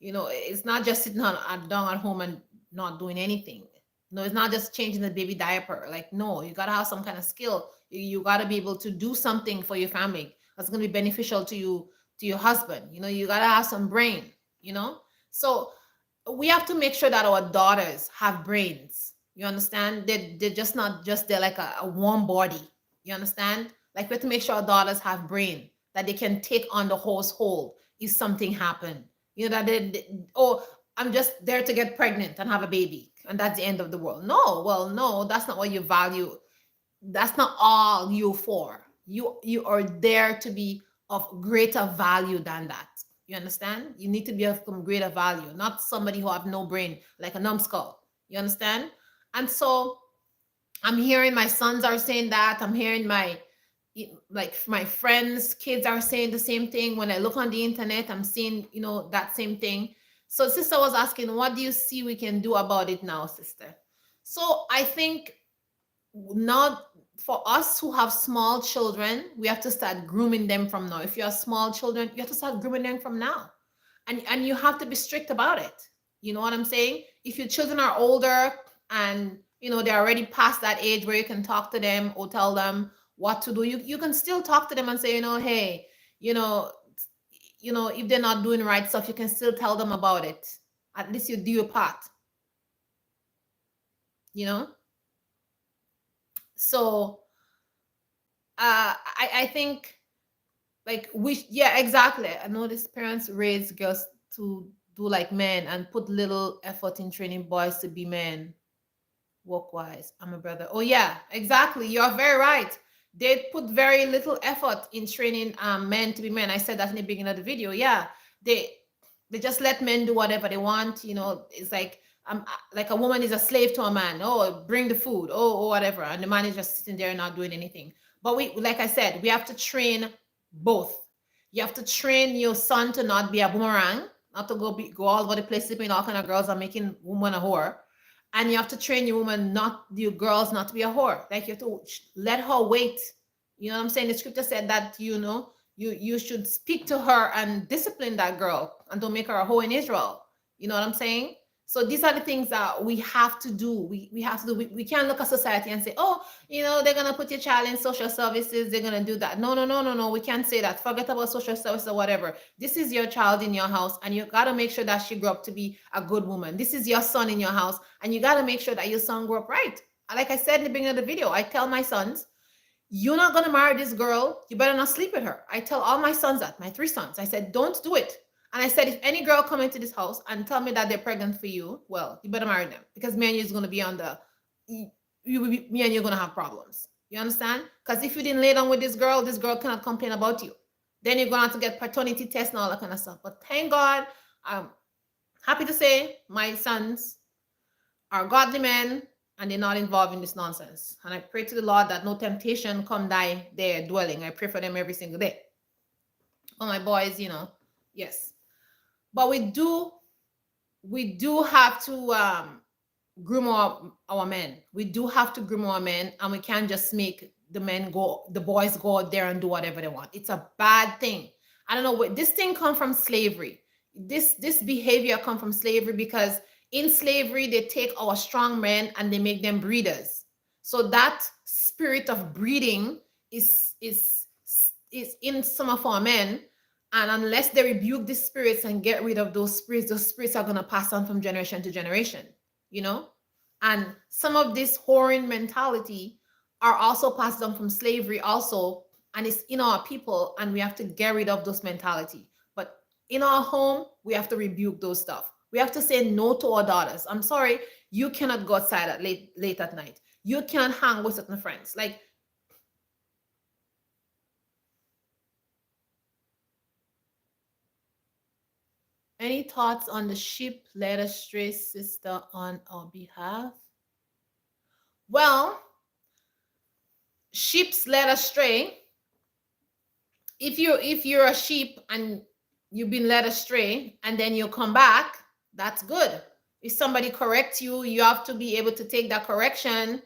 It's not just sitting down at home and not doing anything. No, it's not just changing the baby diaper. Like, no, you got to have some kind of skill. You got to be able to do something for your family that's going to be beneficial to you, to your husband. You got to have some brain. you know so we have to make sure that our daughters have brains. You understand? They're just not just they're like a warm body. You understand? Like, we have to make sure our daughters have brain, that they can take on the household if something happened. That oh, I'm just there to get pregnant and have a baby, and that's the end of the world. No, well, no, that's not what you value. That's not all you for. You are there to be of greater value than that. You understand? You need to be of greater value, not somebody who have no brain, like a numbskull. You understand? And so I'm hearing my sons are saying that. I'm hearing my friends' kids are saying the same thing. When I look on the internet, I'm seeing, that same thing. So sister was asking, what do you see we can do about it now, sister? So I think, not for us who have small children, we have to start grooming them from now. If you have small children, you have to start grooming them from now. And you have to be strict about it. You know what I'm saying? If your children are older and they're already past that age where you can talk to them or tell them what to do, you can still talk to them and say, hey, if they're not doing the right stuff, you can still tell them about it. At least you do your part. So I think, like, yeah, exactly. I notice parents raise girls to do like men and put little effort in training boys to be men. Work wise, I'm a brother. Oh yeah, exactly. You're very right. They put very little effort in training men to be men. I said that in the beginning of the video. Yeah, they just let men do whatever they want. It's like a woman is a slave to a man. Oh, bring the food. Oh, whatever, and the man is just sitting there not doing anything. But like I said, we have to train both. You have to train your son to not be a boomerang, not to go all over the place sleeping all kind of girls and making woman a whore. And you have to train your girls not to be a whore. Like, you have to let her wait. You know what I'm saying? The scripture said that, you should speak to her and discipline that girl and don't make her a whore in Israel. You know what I'm saying? So these are the things that we have to do. We have to do. We can't look at society and say, oh, they're going to put your child in social services. They're going to do that. No. We can't say that. Forget about social services or whatever. This is your child in your house, and you got to make sure that she grew up to be a good woman. This is your son in your house, and you got to make sure that your son grew up right. Like I said in the beginning of the video, I tell my sons, you're not going to marry this girl. You better not sleep with her. I tell all my sons that, my 3 sons. I said, don't do it. And I said, if any girl come into this house and tell me that they're pregnant for you, well, you better marry them, because me and you is going to be me and you're going to have problems. You understand? Because if you didn't lay down with this girl cannot complain about you. Then you're going to have to get paternity tests and all that kind of stuff. But thank God, I'm happy to say my sons are godly men and they're not involved in this nonsense. And I pray to the Lord that no temptation come die their dwelling. I pray for them every single day. Oh, my boys, yes. But we do have to groom our men. We do have to groom our men, and we can't just make the boys go out there and do whatever they want. It's a bad thing. I don't know where this thing come from. Slavery. This behavior come from slavery, because in slavery they take our strong men and they make them breeders. So that spirit of breeding is in some of our men. And unless they rebuke the spirits and get rid of those spirits are going to pass on from generation to generation, And some of this whoring mentality are also passed on from slavery also. and it's in our people, and we have to get rid of those mentality. But in our home, we have to rebuke those stuff. We have to say no to our daughters. I'm sorry, you cannot go outside at late at night. You can't hang with certain friends. Like, any thoughts on the sheep led astray sister on our behalf? Well, sheep's led astray. If you're a sheep and you've been led astray and then you come back, that's good. If somebody corrects you, you have to be able to take that correction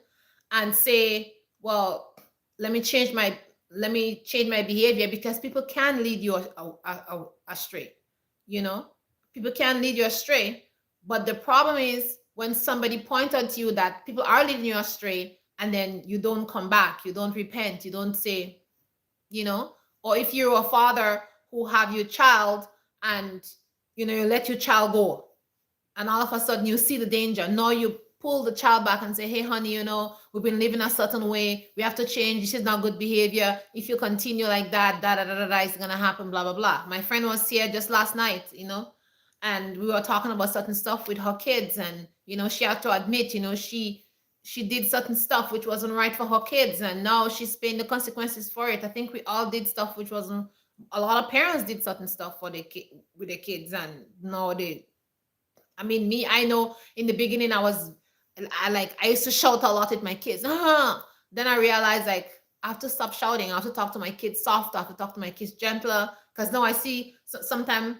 and say, well, let me change my behavior, because people can lead you astray. You know, people can lead you astray. But the problem is when somebody points out to you that people are leading you astray, and then you don't come back, you don't repent, you don't say, you know, or if you're a father who have your child and, you know, you let your child go, and all of a sudden you see the danger. Now you pull the child back and say, hey, honey, you know, we've been living a certain way. We have to change. This is not good behavior. If you continue like that, it's going to happen, blah, blah, blah. My friend was here just last night, you know, and we were talking about certain stuff with her kids. And, you know, she had to admit, you know, she did certain stuff which wasn't right for her kids. And now she's paying the consequences for it. I think we all did stuff which wasn't, a lot of parents did certain stuff for their with their kids. And now I mean, me, I know in the beginning I used to shout a lot at my kids. Then I realized, like, I have to stop shouting. I have to talk to my kids softer. I have to talk to my kids gentler. Because now I see sometimes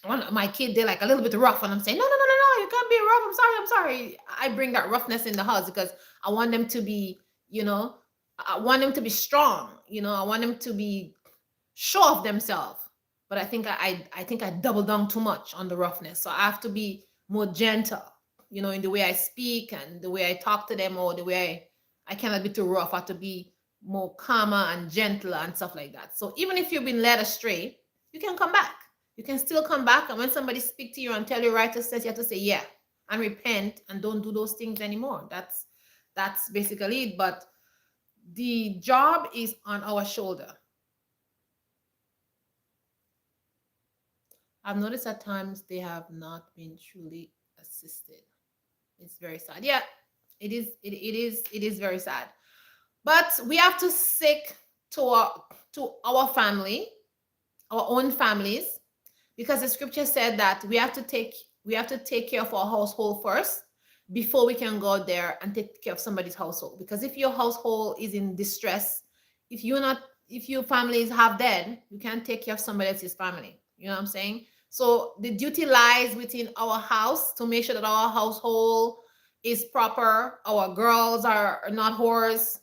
one of my kid, they're like a little bit rough, and I'm saying, no, you can't be rough. I'm sorry. I bring that roughness in the house because I want them to be, you know, I want them to be strong. You know, I want them to be sure of themselves. But I think I double down too much on the roughness. So I have to be more gentle, you know, in the way I speak and the way I talk to them, or the way I cannot be too rough. I have to be more calmer and gentler and stuff like that. So even if you've been led astray, you can come back. You can still come back. And when somebody speak to you and tell you right to say, you have to say, yeah, and repent and don't do those things anymore. That's basically it. But the job is on our shoulder. I've noticed at times they have not been truly assisted. It's very sad. Yeah, it is very sad. But we have to stick to our family, our own families, because the scripture said that we have to take care of our household first before we can go there and take care of somebody's household. Because if your household is in distress, if your family is half dead, you can't take care of somebody else's family. You know what I'm saying? So the duty lies within our house to make sure that our household is proper. Our girls are not whores.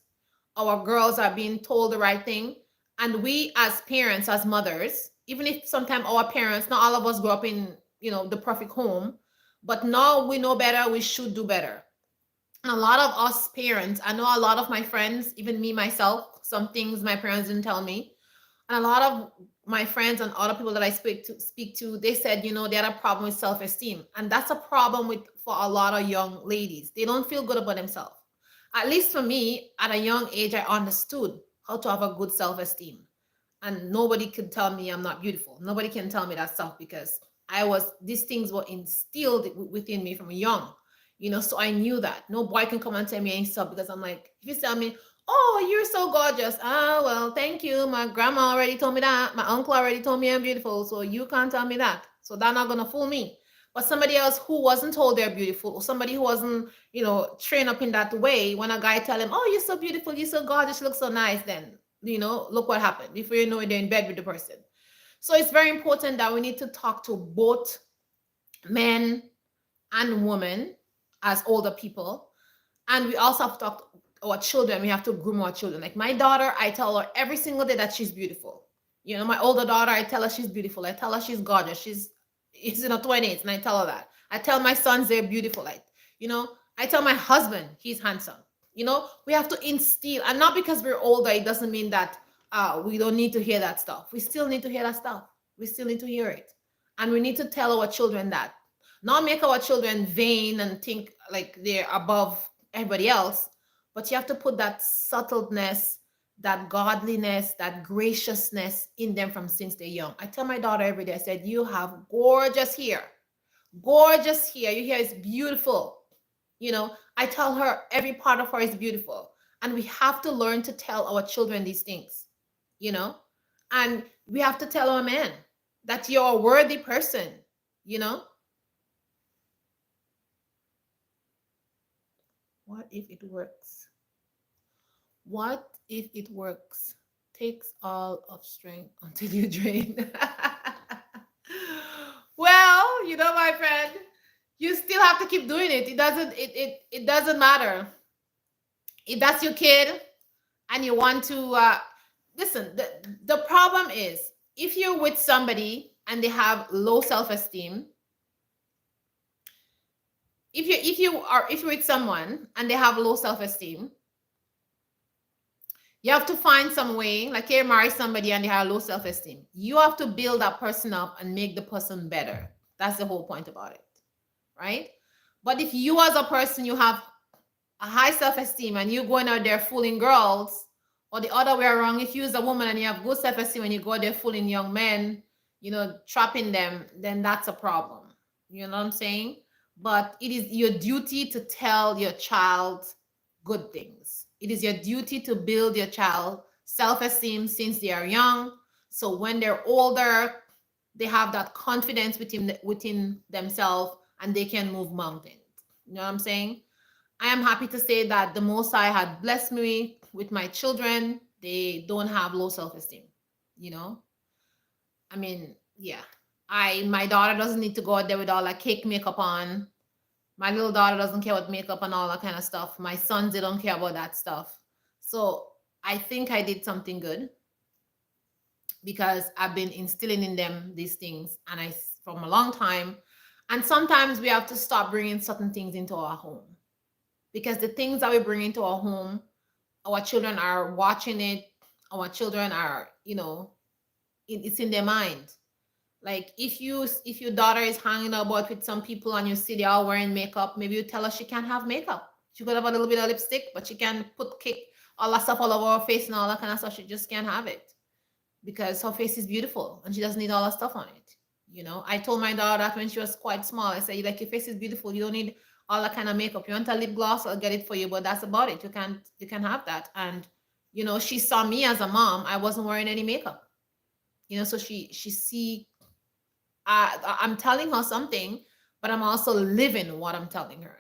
Our girls are being told the right thing. And we as parents, as mothers, even if sometimes our parents, not all of us grew up in, you know, the perfect home, but now we know better, we should do better. And a lot of us parents, I know a lot of my friends, even me myself, some things my parents didn't tell me. And a lot of my friends and other people that I speak to, they said, you know, they had a problem with self-esteem. And that's a problem for a lot of young ladies. They don't feel good about themselves. At least for me, at a young age, I understood how to have a good self-esteem. And nobody could tell me I'm not beautiful. Nobody can tell me that stuff, because these things were instilled within me from young, you know, so I knew that. No boy can come and tell me any stuff, because I'm like, if you tell me, oh, you're so gorgeous. Ah, well, thank you. My grandma already told me that. My uncle already told me I'm beautiful. So you can't tell me that. So they're not going to fool me. But somebody else who wasn't told they're beautiful, or somebody who wasn't, you know, trained up in that way, when a guy tell him, oh, you're so beautiful, you're so gorgeous, you look so nice, then, you know, look what happened. Before you know it, they're in bed with the person. So it's very important that we need to talk to both men and women as older people. And we also have to talk to our children. We have to groom our children. Like my daughter, I tell her every single day that she's beautiful. You know, my older daughter, I tell her she's beautiful. I tell her she's gorgeous. She's in her 20s, and I tell her that. I tell my sons they're beautiful. Like, you know, I tell my husband he's handsome. You know, we have to instill, and not because we're older, it doesn't mean that we don't need to hear that stuff. We still need to hear that stuff. We still need to hear it. And we need to tell our children that. Not make our children vain and think like they're above everybody else, but you have to put that subtleness, that godliness, that graciousness in them from since they're young. I tell my daughter every day, I said, you have gorgeous hair. Gorgeous hair. Your hair is beautiful. I tell her every part of her is beautiful. And we have to learn to tell our children these things, you know? And we have to tell our men that you're a worthy person, you know? What if it works? What if it works? Takes all of strength until you drain. Well, my friend, you still have to keep doing it. It doesn't matter. If that's your kid and you want to listen, the problem is if you're with somebody and they have low self-esteem, if you're with someone and they have low self-esteem, you have to find some way, like you marry somebody and they have low self-esteem. You have to build that person up and make the person better. That's the whole point about it, right? But if you as a person, you have a high self-esteem and you're going out there fooling girls, or the other way around, if you as a woman and you have good self-esteem and you go there fooling young men, trapping them, then that's a problem. You know what I'm saying? But it is your duty to tell your child good things. It is your duty to build your child self-esteem since they are young. So when they're older, they have that confidence within themselves and they can move mountains. You know what I'm saying? I am happy to say that the Most High had blessed me with my children. They don't have low self-esteem. I mean, yeah. My daughter doesn't need to go out there with all that cake makeup on. My little daughter doesn't care about makeup and all that kind of stuff. My sons, they don't care about that stuff. So I think I did something good because I've been instilling in them these things from a long time. And sometimes we have to stop bringing certain things into our home because the things that we bring into our home, our children are watching it. Our children are, it's in their mind. Like if your daughter is hanging about with some people and you see they all wearing makeup, maybe you tell her she can't have makeup. She could have a little bit of lipstick, but she can't put cake, all that stuff all over her face and all that kind of stuff. She just can't have it because her face is beautiful and she doesn't need all that stuff on it. I told my daughter that when she was quite small. I said, like, your face is beautiful. You don't need all that kind of makeup. You want a lip gloss, I'll get it for you, but that's about it. You can have that. And she saw me as a mom. I wasn't wearing any makeup. So she see I'm telling her something, but I'm also living what I'm telling her.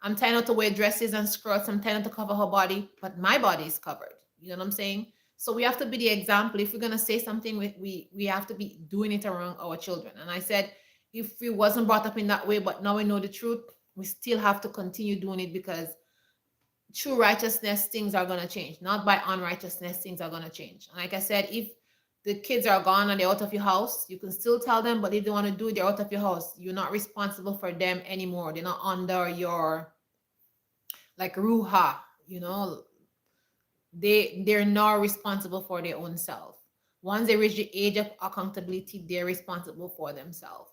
I'm telling her to wear dresses and skirts. I'm telling her to cover her body, but my body is covered. You know what I'm saying? So we have to be the example. If we're going to say something, we have to be doing it around our children. And I said, if we wasn't brought up in that way, but now we know the truth, we still have to continue doing it because through righteousness, things are going to change. Not by unrighteousness, things are going to change. And like I said, if the kids are gone and they're out of your house, you can still tell them, but if they want to do it, they're out of your house. You're not responsible for them anymore. They're not under your, like, ruha, they're not responsible for their own self. Once they reach the age of accountability, they're responsible for themselves.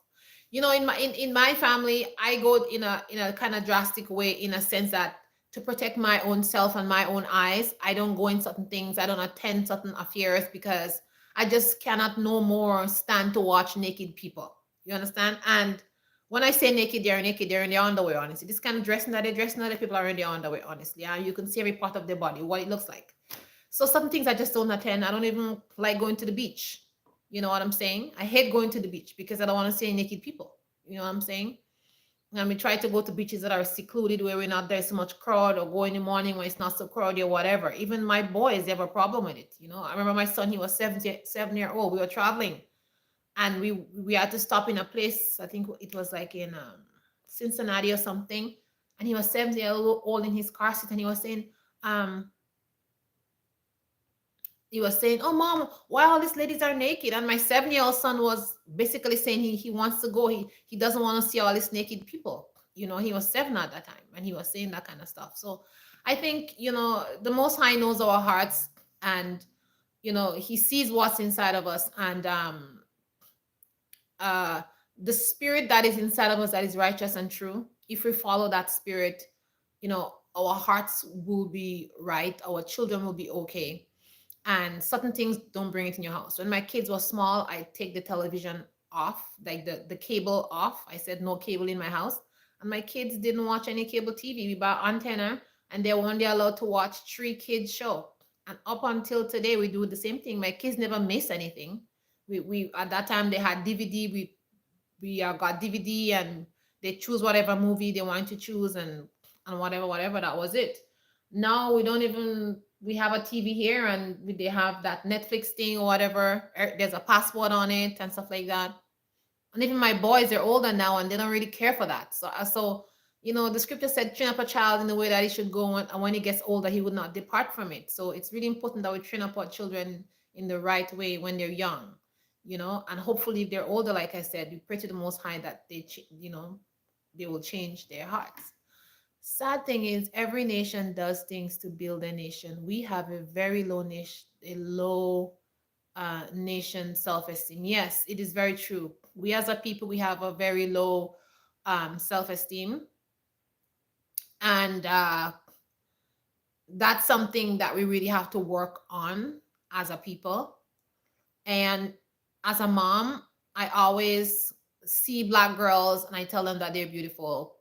In my family, I go in a kind of drastic way, in a sense that to protect my own self and my own eyes, I don't go in certain things. I don't attend certain affairs because I just cannot no more stand to watch naked people. You understand? And when I say naked, they're in their underwear, honestly. This kind of dressing that they're dressing, other people are in their underwear, honestly. And you can see every part of their body, what it looks like. So some things I just don't attend. I don't even like going to the beach. You know what I'm saying? I hate going to the beach because I don't want to see naked people. You know what I'm saying? And we try to go to beaches that are secluded where we're not there so much crowd, or go in the morning when it's not so crowded or whatever. Even my boys, they have a problem with it. I remember my son, he was 7 years old. We were traveling and we had to stop in a place. I think it was like in Cincinnati or something. And he was 7 years old in his car seat and he was saying, oh, Mom, why all these ladies are naked? And my 7-year-old son was basically saying he wants to go. He doesn't want to see all these naked people. He was 7 at that time and he was saying that kind of stuff. So I think, the Most High knows our hearts and, he sees what's inside of us. And the spirit that is inside of us that is righteous and true, if we follow that spirit, our hearts will be right, our children will be okay, and certain things don't bring it in your house. When my kids were small, I take the television off, like the cable off. I said no cable in my house, and my kids didn't watch any cable TV. We bought antenna, and they were only allowed to watch 3 kids show. And up until today, we do the same thing. My kids never miss anything. We at that time they had DVD. We got DVD, and they choose whatever movie they want to choose, and whatever that was it. Now we don't even, we have a TV here, and they have that Netflix thing or whatever. There's a password on it and stuff like that. And even my boys, they're older now, and they don't really care for that. So the scripture said, train up a child in the way that he should go, and when he gets older, he would not depart from it. So it's really important that we train up our children in the right way when they're young, and hopefully if they're older, like I said, we pray to the Most High that they will change their hearts. Sad thing is, every nation does things to build a nation. We have a very low nation, a low nation self-esteem. Yes, it is very true. We as a people, we have a very low self-esteem, and that's something that we really have to work on as a people. And as a mom, I always see Black girls and I tell them that they're beautiful.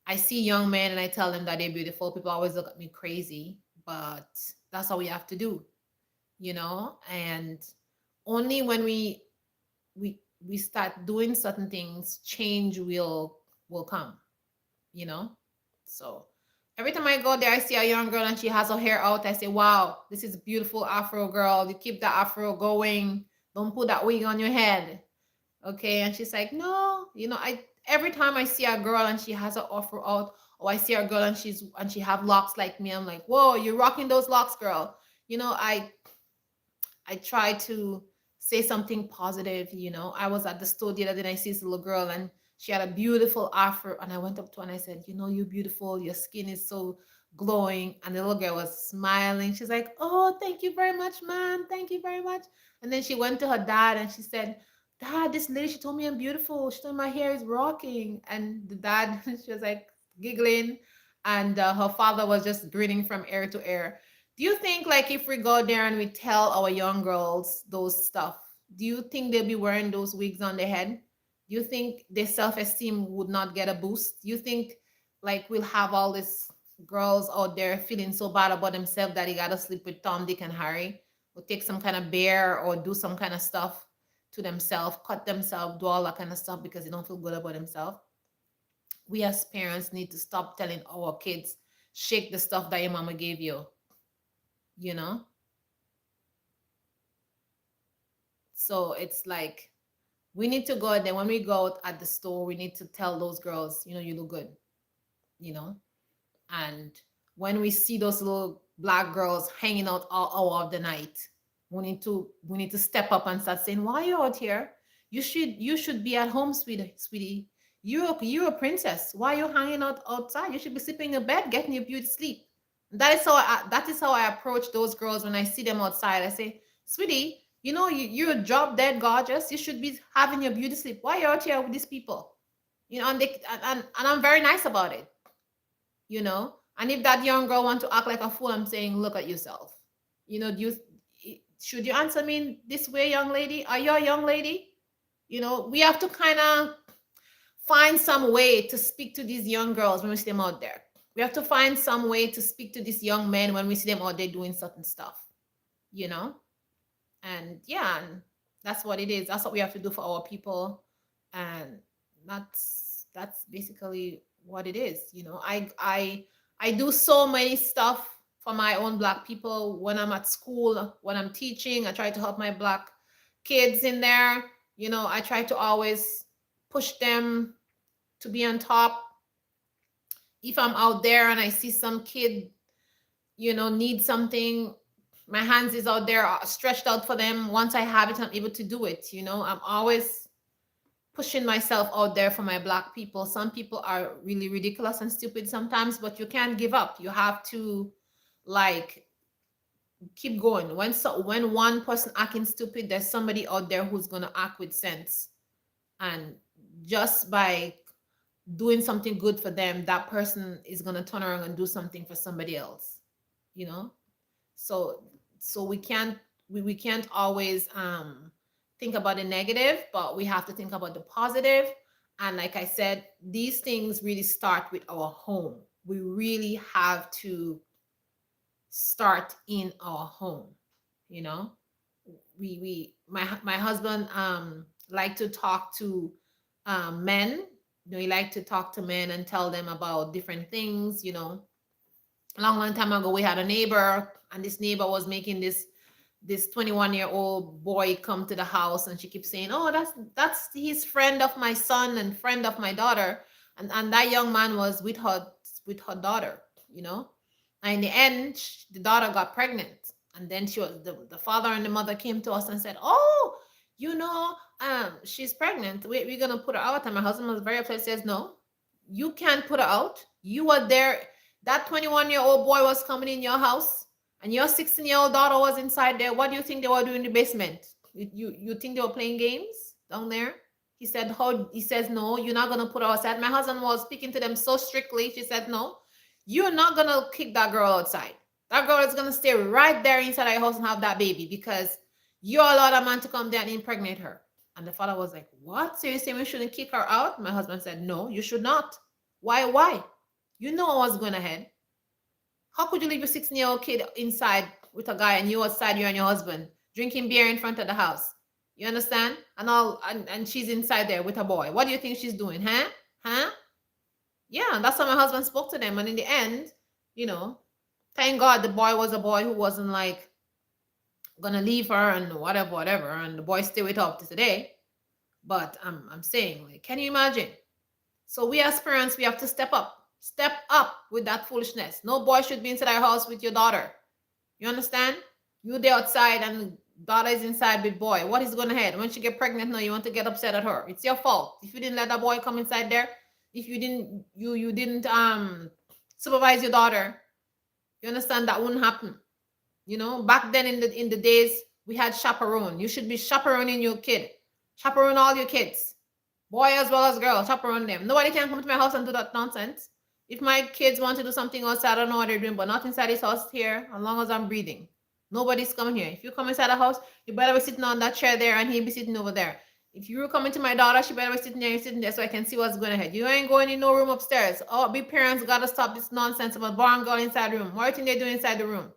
I see young men and I tell them that they're beautiful. People always look at me crazy, but that's all we have to do, and only when we start doing certain things, change will come, so every time I go there, I see a young girl and she has her hair out. I say, wow, this is a beautiful Afro girl. You keep that Afro going. Don't put that wig on your head. Okay. And she's like, no, every time I see a girl and she has her Afro out, or I see a girl and she have locks like me, I'm like, whoa, you're rocking those locks, girl. I try to say something positive. I was at the store the other day and I see this little girl and she had a beautiful afro, and I went up to her and I said, you're beautiful. Your skin is so glowing. And the little girl was smiling. She's like, oh, thank you very much, ma'am. Thank you very much. And then she went to her dad and she said, Dad, this lady, she told me I'm beautiful. She told me my hair is rocking. And the dad, she was like giggling. And her father was just grinning from ear to ear. Do you think, like, if we go there and we tell our young girls those stuff, do you think they'll be wearing those wigs on their head? Do you think their self-esteem would not get a boost? Do you think, like, we'll have all these girls out there feeling so bad about themselves that they gotta sleep with Tom, Dick, and Harry, or take some kind of bear, or do some kind of stuff to themselves, cut themselves, do all that kind of stuff because they don't feel good about themselves? We as parents need to stop telling our kids, shake the stuff that your mama gave you, So it's like, we need to go out there. When we go out at the store, we need to tell those girls, you look good, and when we see those little Black girls hanging out all hour of the night, we need to step up and start saying, why are you out here? You should be at home, sweetie. You're a princess. Why are you hanging out outside? You should be sleeping in your bed, getting your beauty sleep. That is how I approach those girls when I see them outside. I say, sweetie, you're drop dead gorgeous. You should be having your beauty sleep. Why are you out here with these people? And I'm very nice about it. And if that young girl want to act like a fool, I'm saying, look at yourself. Should you answer me this way, young lady? Are you a young lady? We have to kind of find some way to speak to these young girls when we see them out there. We have to find some way to speak to these young men when we see them out there doing certain stuff, and yeah, and that's what it is. That's what we have to do for our people, and that's basically what it is. I do so many stuff for my own Black people. When I'm at school, when I'm teaching, I try to help my Black kids in there. I try to always push them to be on top. If I'm out there and I see some kid, need something, my hands is out there stretched out for them. Once I have it, I'm able to do it. I'm always pushing myself out there for my Black people. Some people are really ridiculous and stupid sometimes, but you can't give up. You have to, like, keep going. When one person acting stupid, there's somebody out there who's going to act with sense. And just by doing something good for them, that person is going to turn around and do something for somebody else, you know? So we can't always think about the negative, but we have to think about the positive. And like I said, these things really start with our home. We really have to start in our home, you know? My husband like to talk to men. You know, he like to talk to men and tell them about different things, you know. A long time ago we had a neighbor, and this neighbor was making this 21-year-old boy come to the house, and she keeps saying, oh, that's his friend of my son and friend of my daughter. And that young man was with her daughter, you know. And in the end, the daughter got pregnant. And then the father and the mother came to us and said, oh, you know, she's pregnant. We're gonna put her out. And my husband was very upset, says, no, you can't put her out. You were there. That 21-year-old boy was coming in your house, and your 16-year-old daughter was inside there. What do you think they were doing in the basement? You think they were playing games down there? He said, how? He says, no, you're not gonna put her outside. My husband was speaking to them so strictly. She said, no, you're not gonna kick that girl outside. That girl is gonna stay right there inside your house and have that baby, because you allowed a man to come there and impregnate her. And the father was like, what? So you're saying we shouldn't kick her out? My husband said, no, you should not. Why? You know what's going ahead. How could you leave your 16-year-old kid inside with a guy, and you outside, you and your husband, drinking beer in front of the house? You understand? And she's inside there with a boy. What do you think she's doing? Huh? Yeah, that's how my husband spoke to them. And in the end, you know, thank God the boy was a boy who wasn't like gonna leave her and whatever, and the boy stay with her up to today. But I'm saying, like, can you imagine? So we as parents, we have to step up. Step up with that foolishness. No boy should be inside our house with your daughter. You understand? You there outside and daughter is inside with boy. What is going ahead? When she get pregnant now, you want to get upset at her. It's your fault. If you didn't let that boy come inside there, if you didn't supervise your daughter, you understand, that wouldn't happen. You know, back then in the days we had chaperone. You should be chaperoning your kid. Chaperone all your kids. Boy as well as girl, chaperone them. Nobody can come to my house and do that nonsense. If my kids want to do something outside, I don't know what they're doing, but not inside this house here, as long as I'm breathing. Nobody's coming here. If you come inside the house, you better be sitting on that chair there, and he'll be sitting over there. If you're coming to my daughter, she better be sitting there, you're sitting there, so I can see what's going ahead. You ain't going in no room upstairs. Oh, big parents gotta stop this nonsense about boy and girl inside the room. What do you think they're doing inside the room?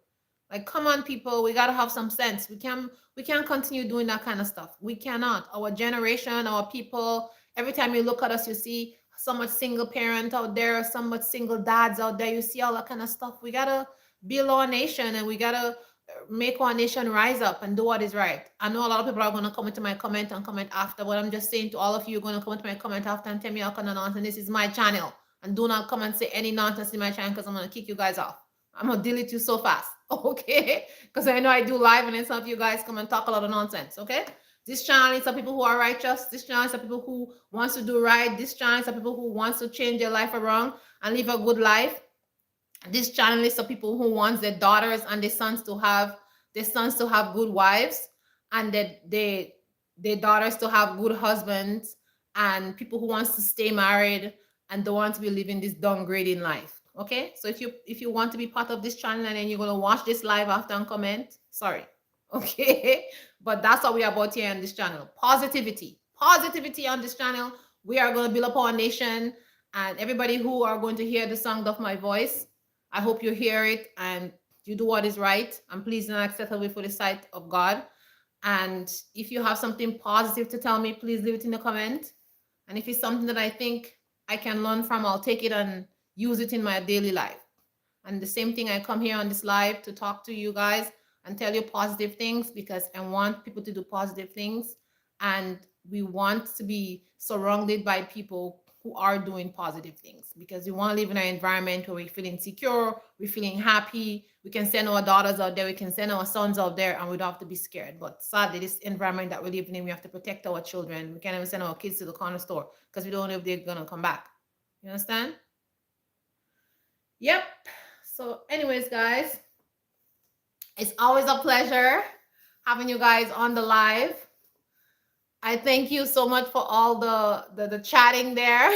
Like, come on, people, we gotta have some sense. We can't continue doing that kind of stuff. We cannot. Our generation, our people, every time you look at us, you see so much single parent out there, so much single dads out there. You see all that kind of stuff. We gotta build our nation, and we gotta make our nation rise up and do what is right. I know a lot of people are gonna come into my comment and comment after, but I'm just saying to all of you, you're gonna come into my comment after and tell me all kind of nonsense. This is my channel, and do not come and say any nonsense in my channel, because I'm gonna kick you guys off. I'm gonna delete you so fast, okay? Because I know I do live, and then some of you guys come and talk a lot of nonsense, okay? This channel is for people who are righteous. This channel is for people who wants to do right. This channel is for people who wants to change their life around and live a good life. This channel is for people who wants their daughters and their sons to have good wives, and that their daughters to have good husbands, and people who wants to stay married and don't want to be living this downgrading life. Okay, so if you want to be part of this channel, and then you're gonna watch this live after and comment, sorry. Okay, but that's what we are about here on this channel. Positivity on this channel. We are going to build up our nation, and everybody who are going to hear the sound of my voice, I hope you hear it and you do what is right and pleasing and acceptable for the sight of God. And if you have something positive to tell me, please leave it in the comment. And if it's something that I think I can learn from, I'll take it and use it in my daily life. And the same thing, I come here on this live to talk to you guys and tell you positive things, because I want people to do positive things, and we want to be surrounded by people who are doing positive things, because we want to live in an environment where we're feeling secure, we're feeling happy. We can send our daughters out there, we can send our sons out there, and we don't have to be scared. But sadly, this environment that we're living in, we have to protect our children. We can't even send our kids to the corner store because we don't know if they're gonna come back. You understand? Yep. So anyways, guys, it's always a pleasure having you guys on the live. I thank you so much for all the chatting there.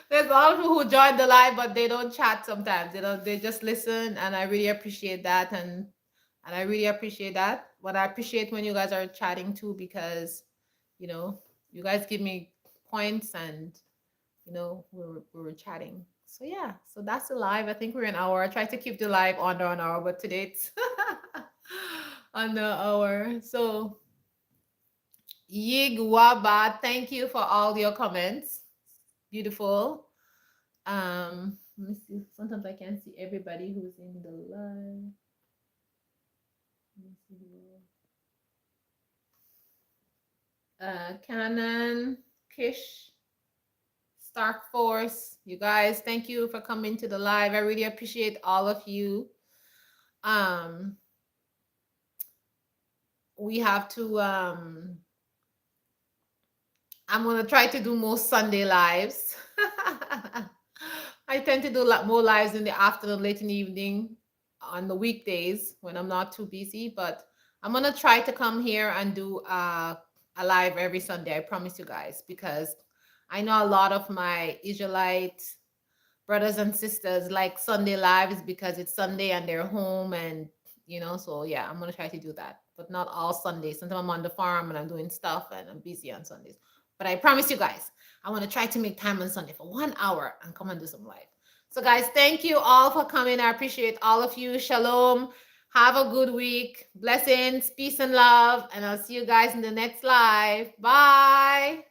There's a lot of people who join the live, but they don't chat sometimes. They just listen, and I really appreciate that. And I really appreciate that. But I appreciate when you guys are chatting too, because you know, you guys give me points, and we were chatting. So yeah, so that's the live. I think we're an hour. I try to keep the live under an hour, but today it's under an hour. So Yigwaba, thank you for all your comments. Beautiful. Let me see. Sometimes I can't see everybody who's in the live. Let me see here. Canon, Kish, Stark Force, you guys, thank you for coming to the live. I really appreciate all of you. We have to I'm gonna try to do more Sunday lives. I tend to do a lot more lives in the afternoon, late in the evening, on the weekdays when I'm not too busy. But I'm gonna try to come here and do a live every Sunday. I promise you guys, because I know a lot of my Israelite brothers and sisters like Sunday lives because it's Sunday and they're home, and so yeah, I'm gonna try to do that, but not all Sundays. Sometimes I'm on the farm and I'm doing stuff and I'm busy on Sundays. But I promise you guys, I want to try to make time on Sunday for 1 hour and come and do some live. So guys, thank you all for coming. I appreciate all of you. Shalom. Have a good week. Blessings, peace, and love. And I'll see you guys in the next live. Bye.